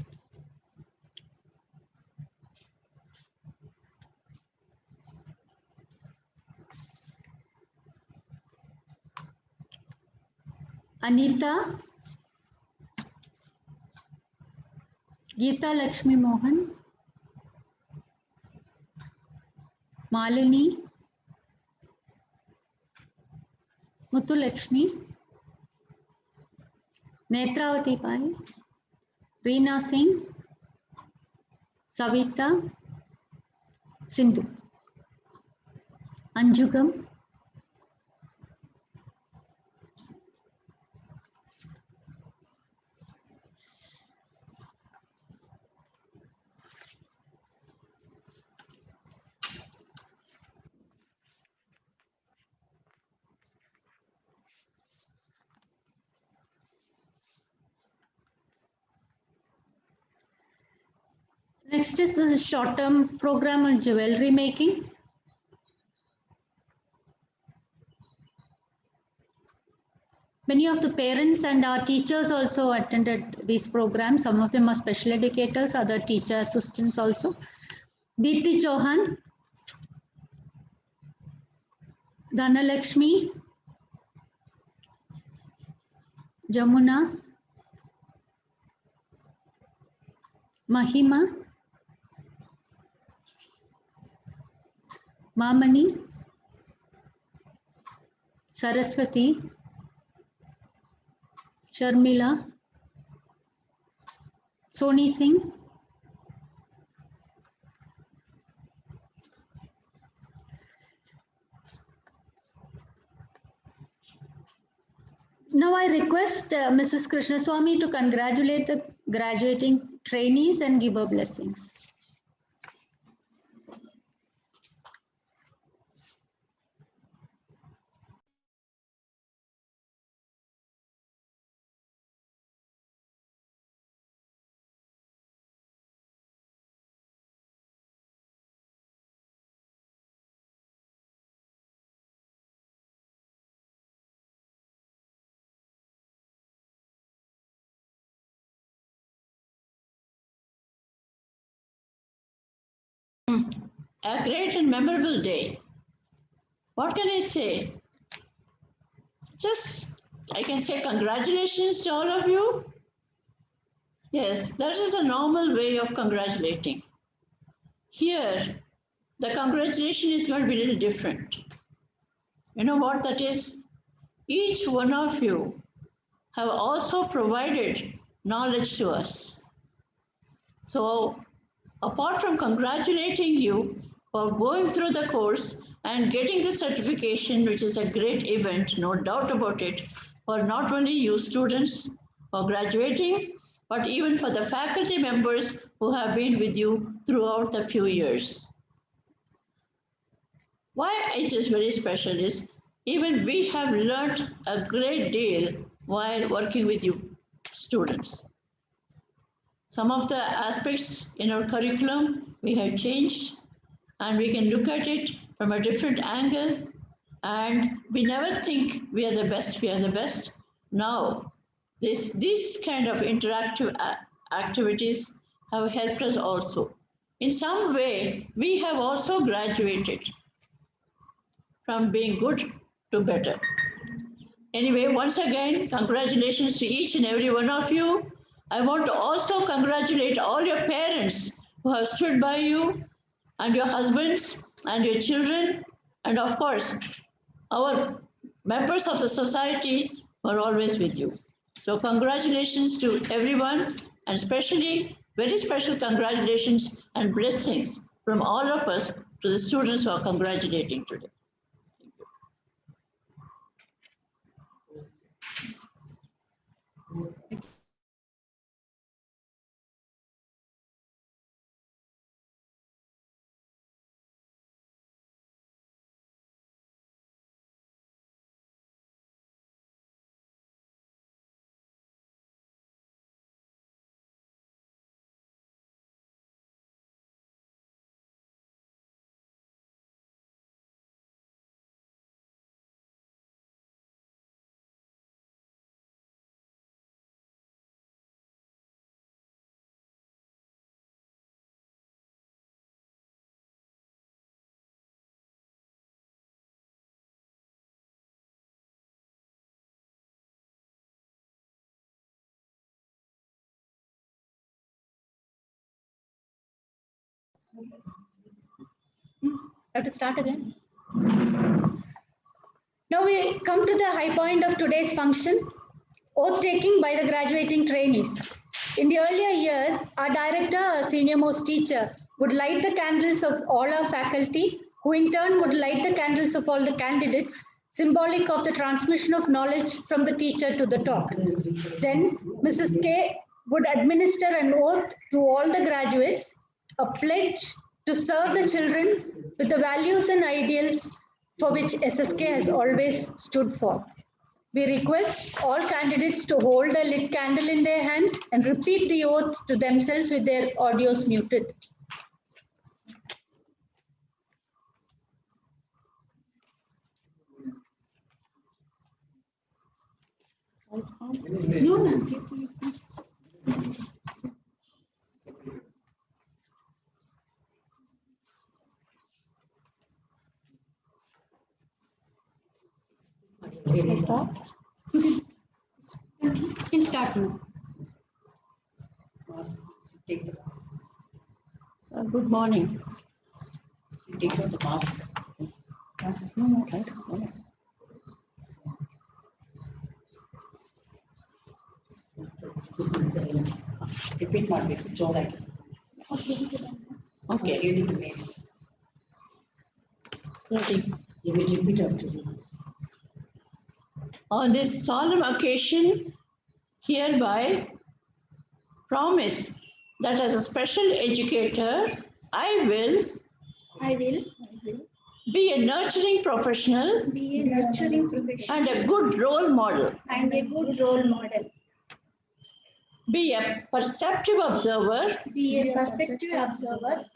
Anita, Geeta Lakshmi Mohan, Malini, Muthu Lakshmi, Netravati Pai, Reena Singh, Savita, Sindhu, Anjugam, next is the short-term program on jewelry making. Many of the parents and our teachers also attended these programs. Some of them are special educators, other teacher assistants also. Deepthi Chauhan, Dhanalakshmi, Jamuna, Mahima, Mamani, Saraswati, Sharmila, Soni Singh, now I request Mrs. Krishnaswamy to congratulate the graduating trainees and give her blessings. A great and memorable day. What can I say? Just, I can say congratulations to all of you. Yes, that is a normal way of congratulating. Here, the congratulation is going to be a little different. You know what that is? Each one of you have also provided knowledge to us. So, apart from congratulating you for going through the course and getting the certification, which is a great event, no doubt about it, for not only you students for graduating, but even for the faculty members who have been with you throughout the few years. Why it is very special is Even we have learnt a great deal while working with you students. Some of the aspects in our curriculum we have changed, and we can look at it from a different angle, and we never think we are the best, we are the best. Now, these kind of interactive activities have helped us also. In some way, we have also graduated from being good to better. Anyway, once again, congratulations to each and every one of you. I want to also congratulate all your parents who have stood by you, and your husbands and your children, and of course, our members of the society who are always with you. So congratulations to everyone, and especially very special congratulations and blessings from all of us to the students who are congratulating today. Have to start again. Now we come to the high point of today's function, oath taking by the graduating trainees. In the earlier years, our director, our senior most teacher, would light the candles of all our faculty, who in turn would light the candles of all the candidates, symbolic of the transmission of knowledge from the teacher to the taught. Then Mrs. K would administer an oath to all the graduates, a pledge to serve the children with the values and ideals for which SSK has always stood for. We request all candidates to hold a lit candle in their hands and repeat the oath to themselves with their audios muted. No, ma'am. You can start now. Mask. Take the mask. Good morning. Take the mask. No, right? No. Repeat ಮಾಡಬೇಕು ಜೋರಾಗಿ. Okay. ಹೇಳಿದ ಮೇಲೆ. Ready. You will repeat after me. On this solemn occasion, hereby promise that as a special educator, I will be a nurturing professional and a good role model. Be a perceptive observer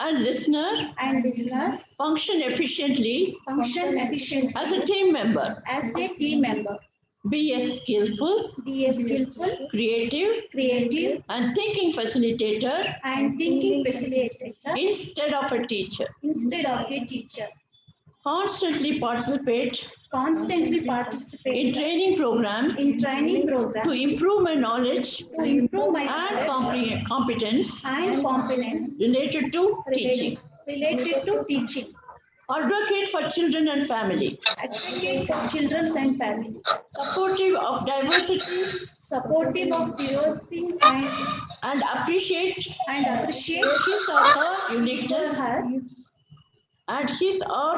and listener. Function efficiently as a team member. Be a skillful, creative, and thinking facilitator instead of a teacher. Constantly participate in training programs to improve my knowledge and competence related to teaching. Advocate for children and family. Supportive of diversity and appreciate his or her uniqueness and his or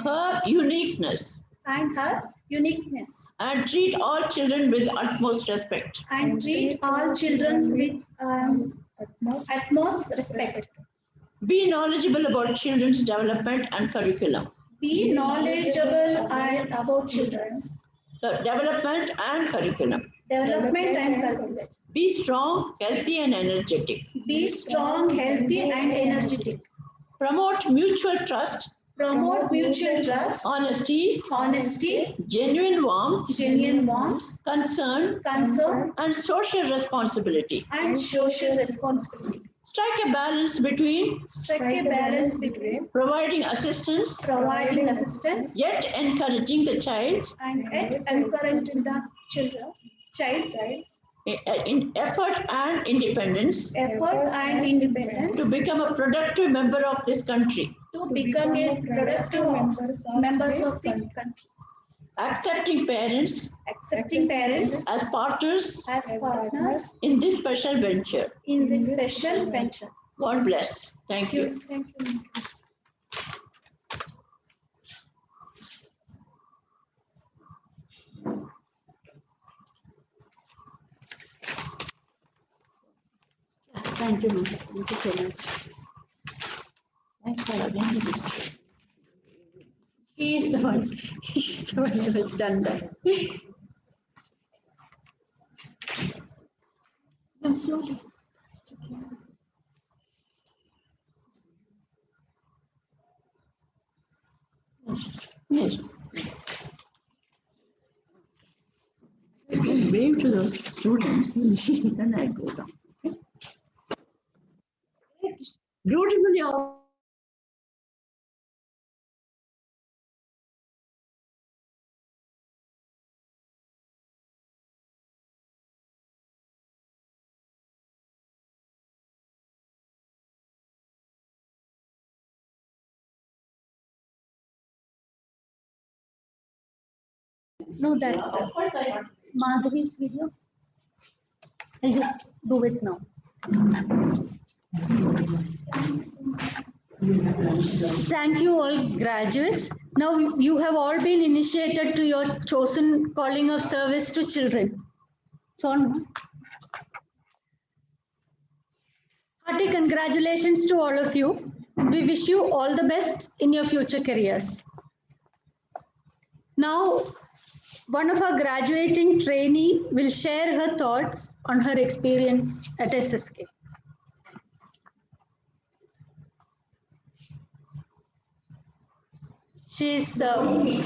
her uniqueness. And treat all children with utmost respect. Be knowledgeable about children's development and curriculum. Be knowledgeable and about children's development and curriculum. development and curriculum. Be strong, healthy, and energetic. Be strong, healthy, and energetic. Promote mutual trust, Promote mutual trust, honesty, honesty, genuine warmth, concern, and social responsibility. and social responsibility. Strike a balance between providing assistance, providing assistance, yet encouraging the child and yet encouraging the child in effort and independence to become a productive member of this country. to become a productive members of the country. Accepting parents Accepting parents as partners as partners in this special venture. in this special venture. God bless. Thank you. Thank you. Thank you, ma'am. Thank you so much. Thanks for arranging this. He is the one. He's the one who has done that. No, slowly. It's okay. Yes. Wave to those students, then I go down. Beautifully. No, that Madhavi's video. I'll just do it now. Thank you all graduates. Now you have all been initiated to your chosen calling of service to children. So on. Hearty congratulations to all of you. We wish you all the best in your future careers. Now, one of our graduating trainee will share her thoughts on her experience at SSK. She's coming.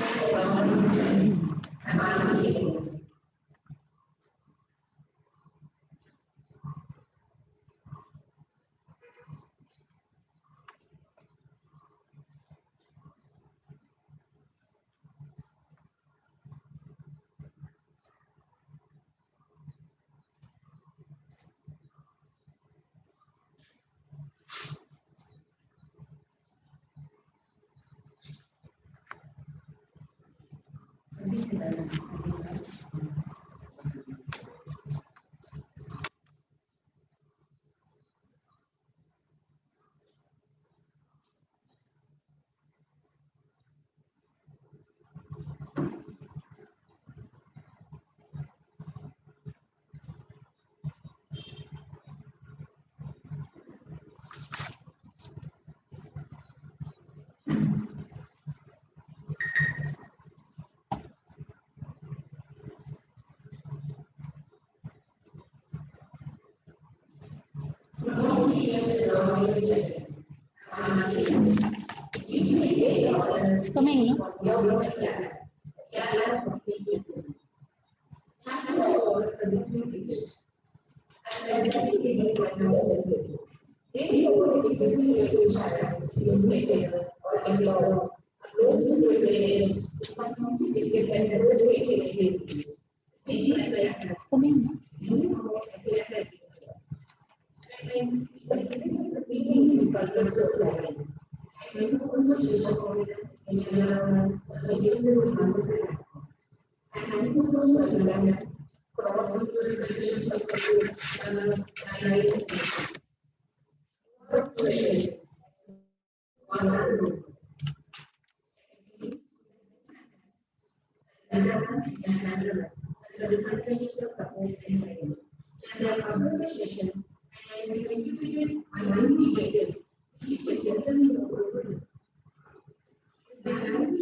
Coming.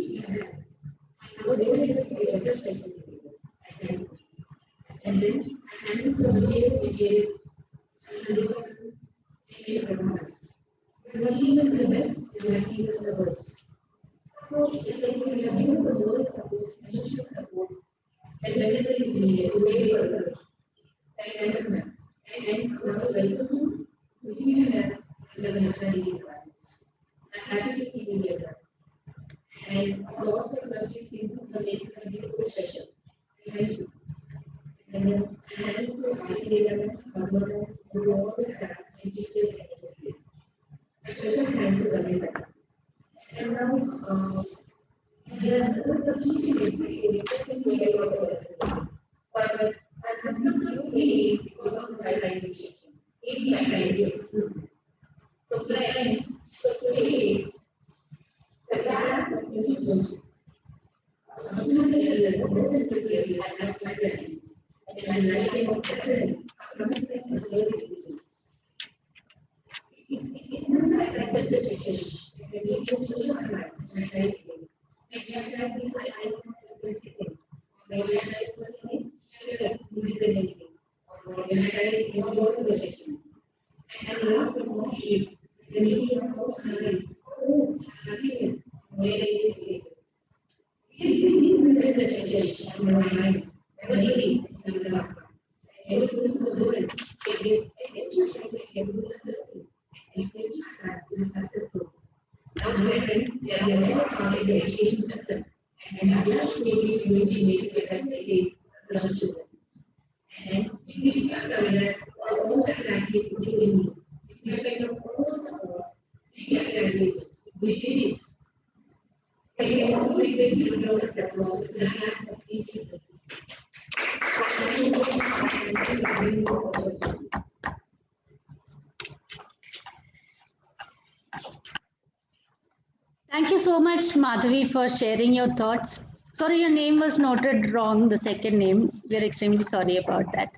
Thank you so much, Madhavi, for sharing your thoughts. Sorry, your name was noted wrong, the second name. We're extremely sorry about that.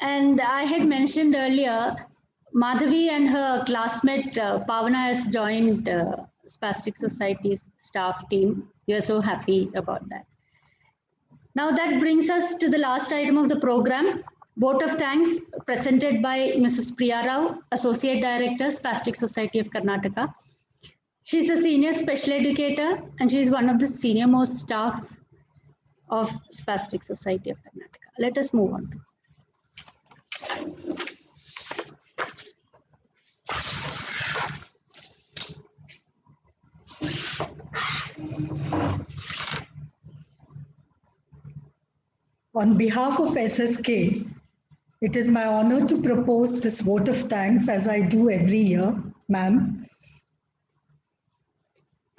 And I had mentioned earlier, Madhavi and her classmate Pavana has joined Spastic Society's staff team. We are so happy about that. Now that brings us to the last item of the program, vote of thanks presented by Mrs. Priya Rao, Associate Director, Spastic Society of Karnataka. She's a senior special educator and she's one of the senior most staff of Spastic Society of Karnataka. Let us move on. On behalf of SSK, it is my honor to propose this vote of thanks as I do every year, ma'am.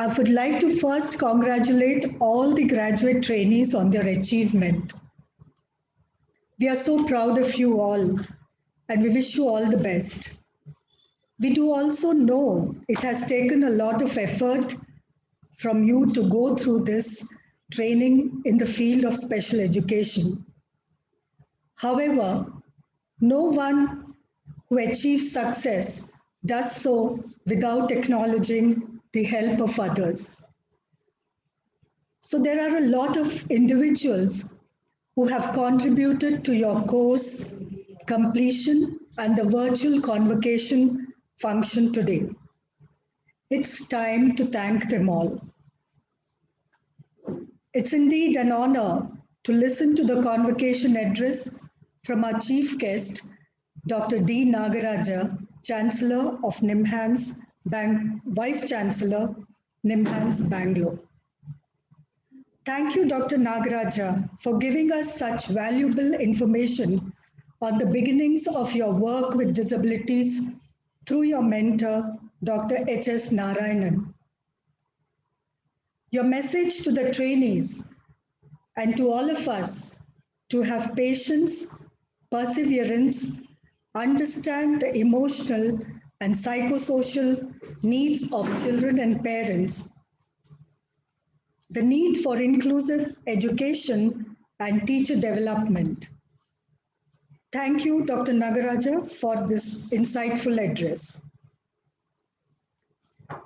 I would like to first congratulate all the graduate trainees on their achievement. We are so proud of you all and we wish you all the best. We do also know it has taken a lot of effort from you to go through this training in the field of special education. However, no one who achieves success does so without acknowledging the help of others. So there are a lot of individuals who have contributed to your course completion and the virtual convocation function today. It's time to thank them all. It's indeed an honor to listen to the convocation address from our chief guest, Dr. D. Nagaraja, Chancellor of NIMHANS, Vice Chancellor, NIMHANS, Bangalore. Thank you, Dr. Nagaraja, for giving us such valuable information on the beginnings of your work with disabilities through your mentor, Dr. H.S. Narayanan. Your message to the trainees and to all of us to have patience, perseverance, understand the emotional and psychosocial needs of children and parents, the need for inclusive education and teacher development. Thank you, Dr. Nagaraja, for this insightful address.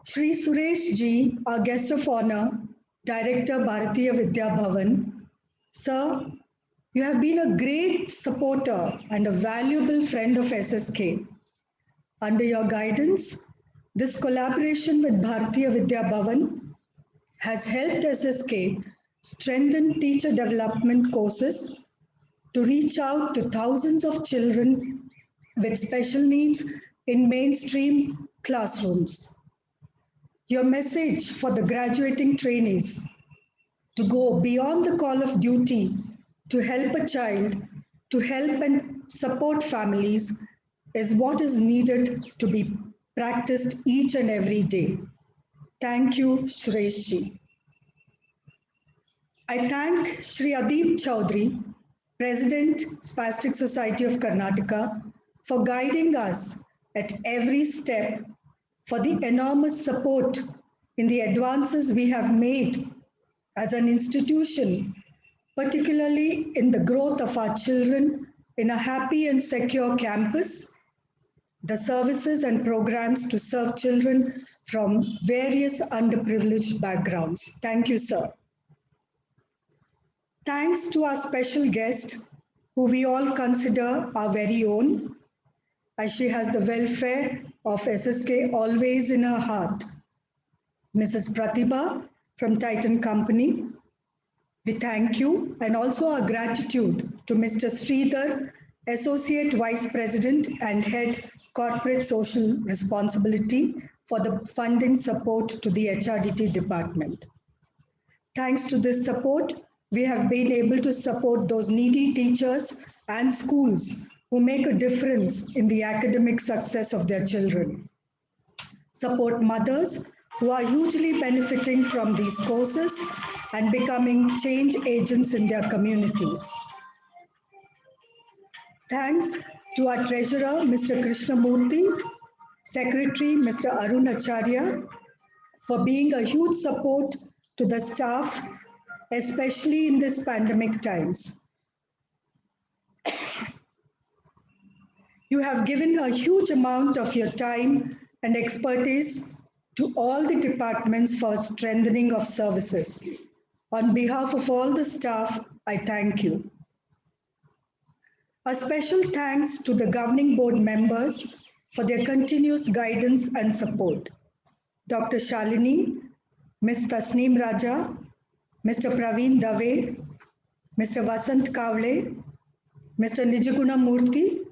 Shri Suresh Ji, our guest of honor, Director, Bharatiya Vidya Bhavan. Sir, you have been a great supporter and a valuable friend of SSK. Under your guidance, this collaboration with Bharatiya Vidya Bhavan has helped SSK strengthen teacher development courses to reach out to thousands of children with special needs in mainstream classrooms. Your message for the graduating trainees to go beyond the call of duty to help a child, to help and support families is what is needed to be practiced each and every day. Thank you, Sureshji. I thank Shri Adeep Chaudhary, President, Spastic Society of Karnataka, for guiding us at every step, for the enormous support in the advances we have made as an institution, particularly in the growth of our children in a happy and secure campus, the services and programs to serve children from various underprivileged backgrounds. Thank you, sir. Thanks to our special guest, who we all consider our very own, as she has the welfare of SSK always in her heart. Mrs. Pratibha from Titan Company, we thank you, and also our gratitude to Mr. Sridhar, Associate Vice President and Head Corporate Social Responsibility, for the funding support to the HRDT department. Thanks to this support, we have been able to support those needy teachers and schools who make a difference in the academic success of their children. Support mothers who are hugely benefiting from these courses and becoming change agents in their communities. Thanks to our Treasurer, Mr. Krishnamurthy, Secretary, Mr. Arun Acharya, for being a huge support to the staff, especially in these pandemic times. You have given a huge amount of your time and expertise to all the departments for strengthening of services. On behalf of all the staff, I thank you. A special thanks to the governing board members for their continuous guidance and support. Dr. Shalini, Ms. Tasneem Raja, Mr. Praveen Dave, Mr. Vasant Kavle, Mr. Nijaguna Murthy,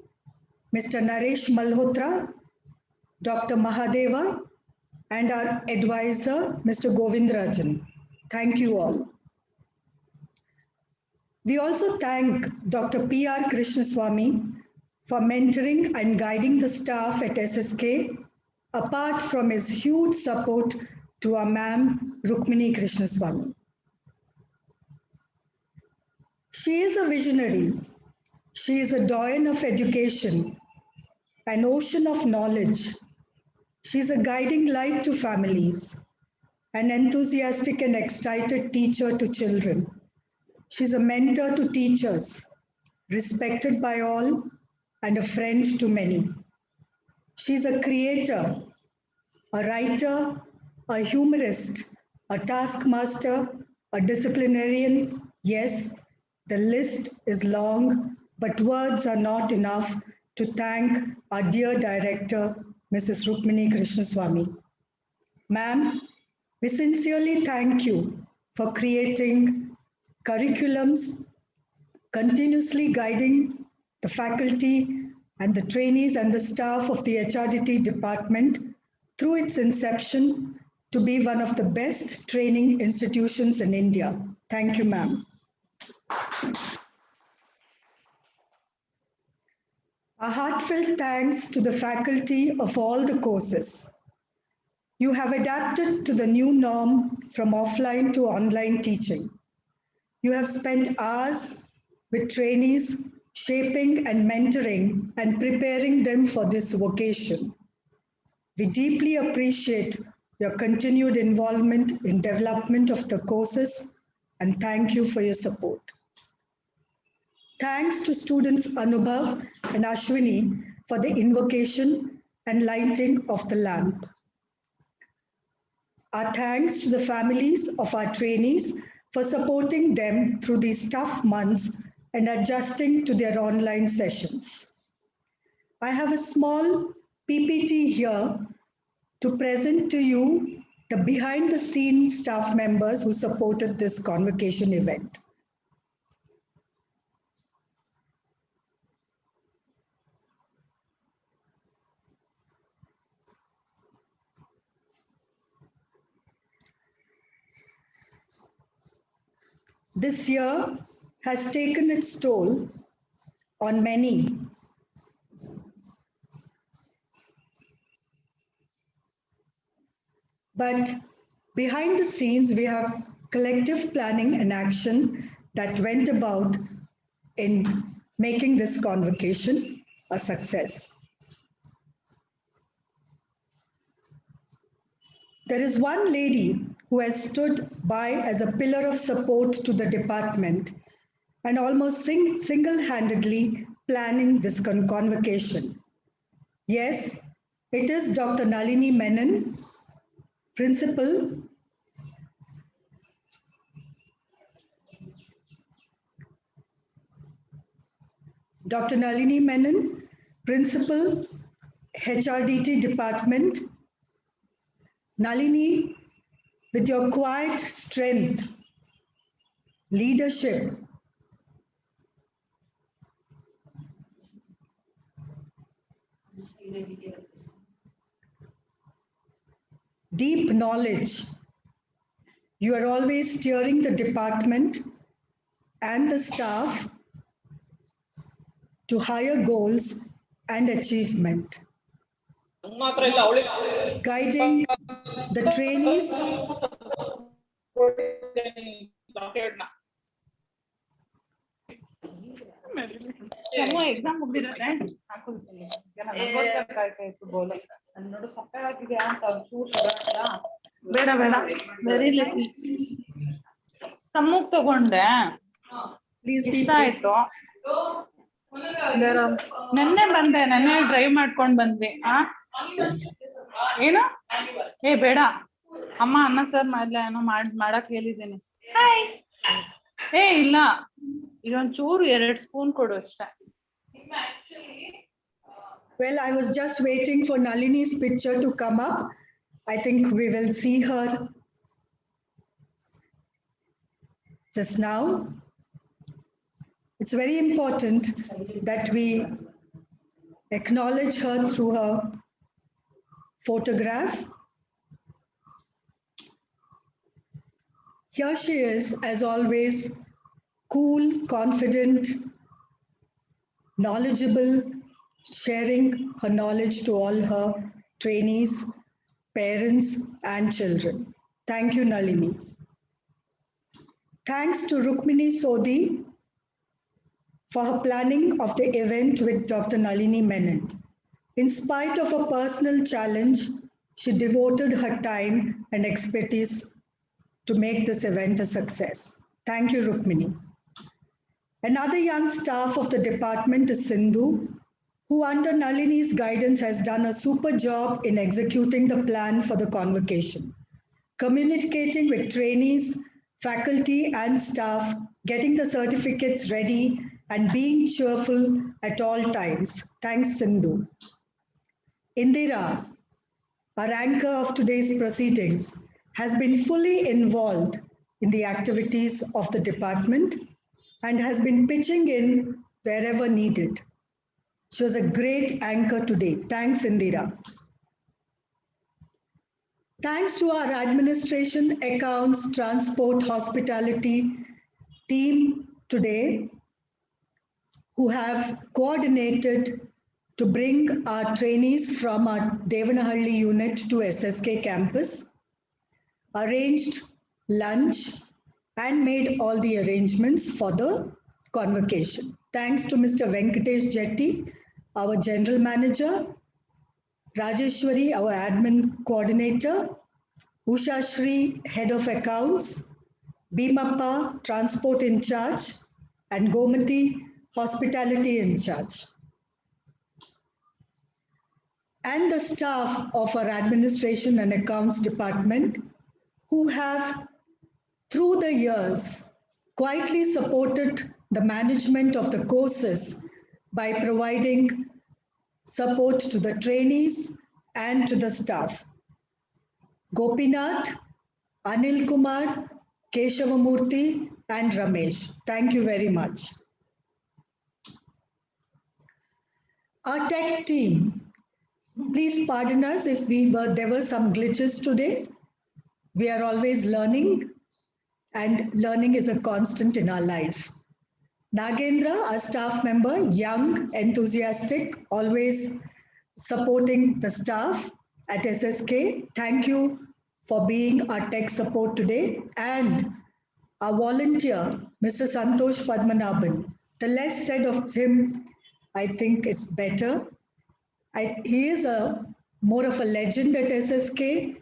Mr. Naresh Malhotra, Dr. Mahadeva, and our advisor, Mr. Govindarajan. Thank you all. We also thank Dr. P.R. Krishnaswamy for mentoring and guiding the staff at SSK, apart from his huge support to our ma'am, Rukmini Krishnaswamy. She is a visionary. She is a doyen of education, an ocean of knowledge. She is a guiding light to families, an enthusiastic and excited teacher to children. She's a mentor to teachers, respected by all, and a friend to many. She's a creator, a writer, a humorist, a taskmaster, a disciplinarian. Yes, the list is long, but words are not enough to thank our dear director, Mrs. Rukmini Krishnaswamy. Ma'am, we sincerely thank you for creating curriculums, continuously guiding the faculty and the trainees and the staff of the HRDT department through its inception to be one of the best training institutions in India. Thank you, ma'am. A heartfelt thanks to the faculty of all the courses. You have adapted to the new norm from offline to online teaching. You have spent hours with trainees, shaping and mentoring and preparing them for this vocation. We deeply appreciate your continued involvement in development of the courses, and thank you for your support. Thanks to students Anubhav and Ashwini for the invocation and lighting of the lamp. Our thanks to the families of our trainees for supporting them through these tough months and adjusting to their online sessions. I have a small PPT here to present to you the behind-the-scenes staff members who supported this convocation event. This year has taken its toll on many. But behind the scenes, we have collective planning and action that went about in making this convocation a success. There is one lady who has stood by as a pillar of support to the department and almost single-handedly planning this convocation. Yes, it is Dr. Nalini Menon, Principal, Dr. Nalini Menon, Principal, HRDT Department. Nalini, with your quiet strength, leadership, deep knowledge, you are always steering the department and the staff to higher goals and achievement. Guiding the trainees exam ಮುಗ್ದಿರತ್ತೆ ಹಾಕೊಳ್ತೀನಿ ಕಾಯ್ಕಾಯ್ತು ಬೋಲ ನೋಡು ಸೊಪ್ಪೆ ಹಾಕಿದ್ಯಾ ಅಂತ ಬೇಡ ಬೇಡ very less ಸಮ್ಮುಗ್ ತಗೊಂಡೆ ಇಷ್ಟ ಆಯ್ತು ನೆನ್ನೆ ಬಂದೆ ನೆನ್ನೆ ಡ್ರೈವ್ ಮಾಡ್ಕೊಂಡ್ ಬಂದ್ವಿ ಏನು ಏ ಬೇಡ ಅಮ್ಮ ಅನ್ನ ಸರ್ ಮಾಡ್ಲಾ ಏನೋ ಮಾಡಕ್ ಹೇಳಿದ್ದೀನಿ ಏ ಇಲ್ಲ ಇದೊಂಚೂರು 2 ಸ್ಪೂನ್ ಕೊಡು ಅಷ್ಟೇ. Well, I was just waiting for Nalini's picture to come up. I think we will see her just now. It's very important that we acknowledge her through her photograph. Here she is, as always, cool, confident, knowledgeable, sharing her knowledge to all her trainees, parents, and children. Thank you, Nalini. Thanks to Rukmini Sodhi for her planning of the event with Dr. Nalini Menon. In spite of a personal challenge, she devoted her time and expertise to make this event a success. Thank you, Rukmini. Another young staff of the department is Sindhu, who under Nalini's guidance has done a super job in executing the plan for the convocation, communicating with trainees, faculty and staff, getting the certificates ready and being cheerful at all times. Thanks, Sindhu. Indira, our anchor of today's proceedings, has been fully involved in the activities of the department and has been pitching in wherever needed. She was a great anchor today. Thanks, Indira. Thanks to our administration, accounts, transport, hospitality team today, who have coordinated to bring our trainees from our Devanahalli unit to SSK campus, arranged lunch, and made all the arrangements for the convocation. Thanks to Mr. Venkatesh Jetty, our General Manager, Rajeshwari, our Admin Coordinator, Usha Shri, Head of Accounts, Bhimappa, Transport in Charge, and Gomati, Hospitality in Charge. And the staff of our Administration and Accounts Department who have, through the years, quietly supported the management of the courses by providing support to the trainees and to the staff. Gopinath, Anil Kumar, Keshavamurthy, and Ramesh. Thank you very much. Our tech team, please pardon us if there were some glitches today. We are always learning, and learning is a constant in our life. Nagendra, our staff member, young, enthusiastic, always supporting the staff at SSK. Thank you for being our tech support today. And our volunteer, Mr. Santosh Padmanabhan. The less said of him, I think it's better. He is more of a legend at SSK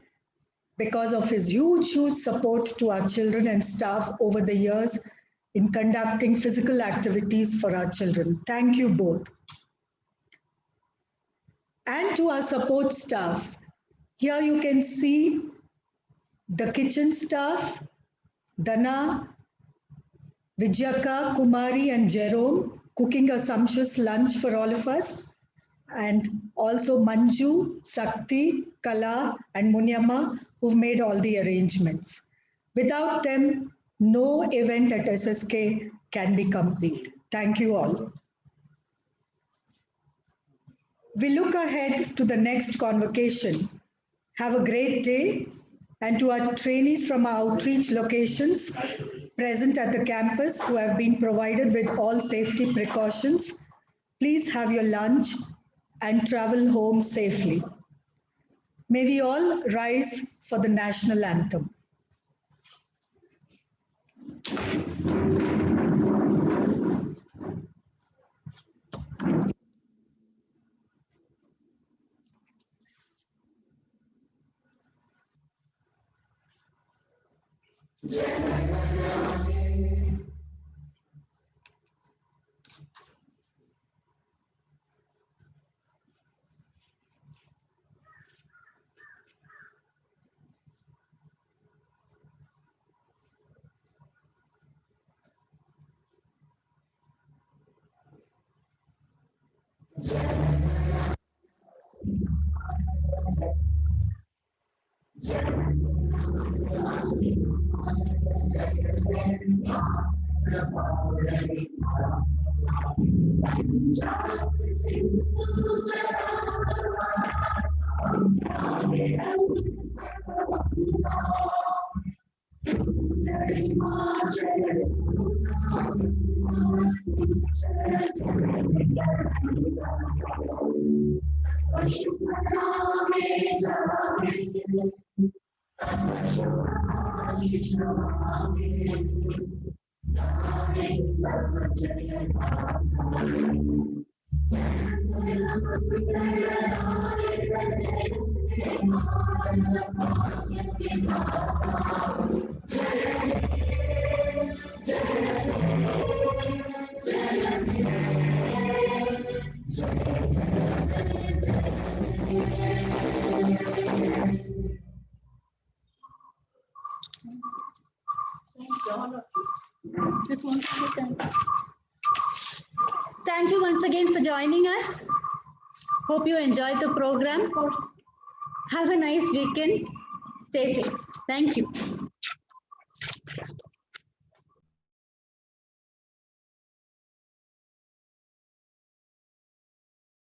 because of his huge support to our children and staff over the years in conducting physical activities for our children. Thank you both. And to our support staff, here you can see the kitchen staff, Dana, Vijayaka, Kumari, and Jerome cooking a sumptuous lunch for all of us. And also Manju, Sakti, Kala, and Munyama, who've made all the arrangements. Without them, no event at SSK can be complete. Thank you all. We look ahead to the next convocation. Have a great day. And to our trainees from our outreach locations present at the campus who have been provided with all safety precautions, please have your lunch and travel home safely. May we all rise for the national anthem. Thank you once again for joining us. Hope you enjoyed the program. Have a nice weekend. Stay safe. Thank you.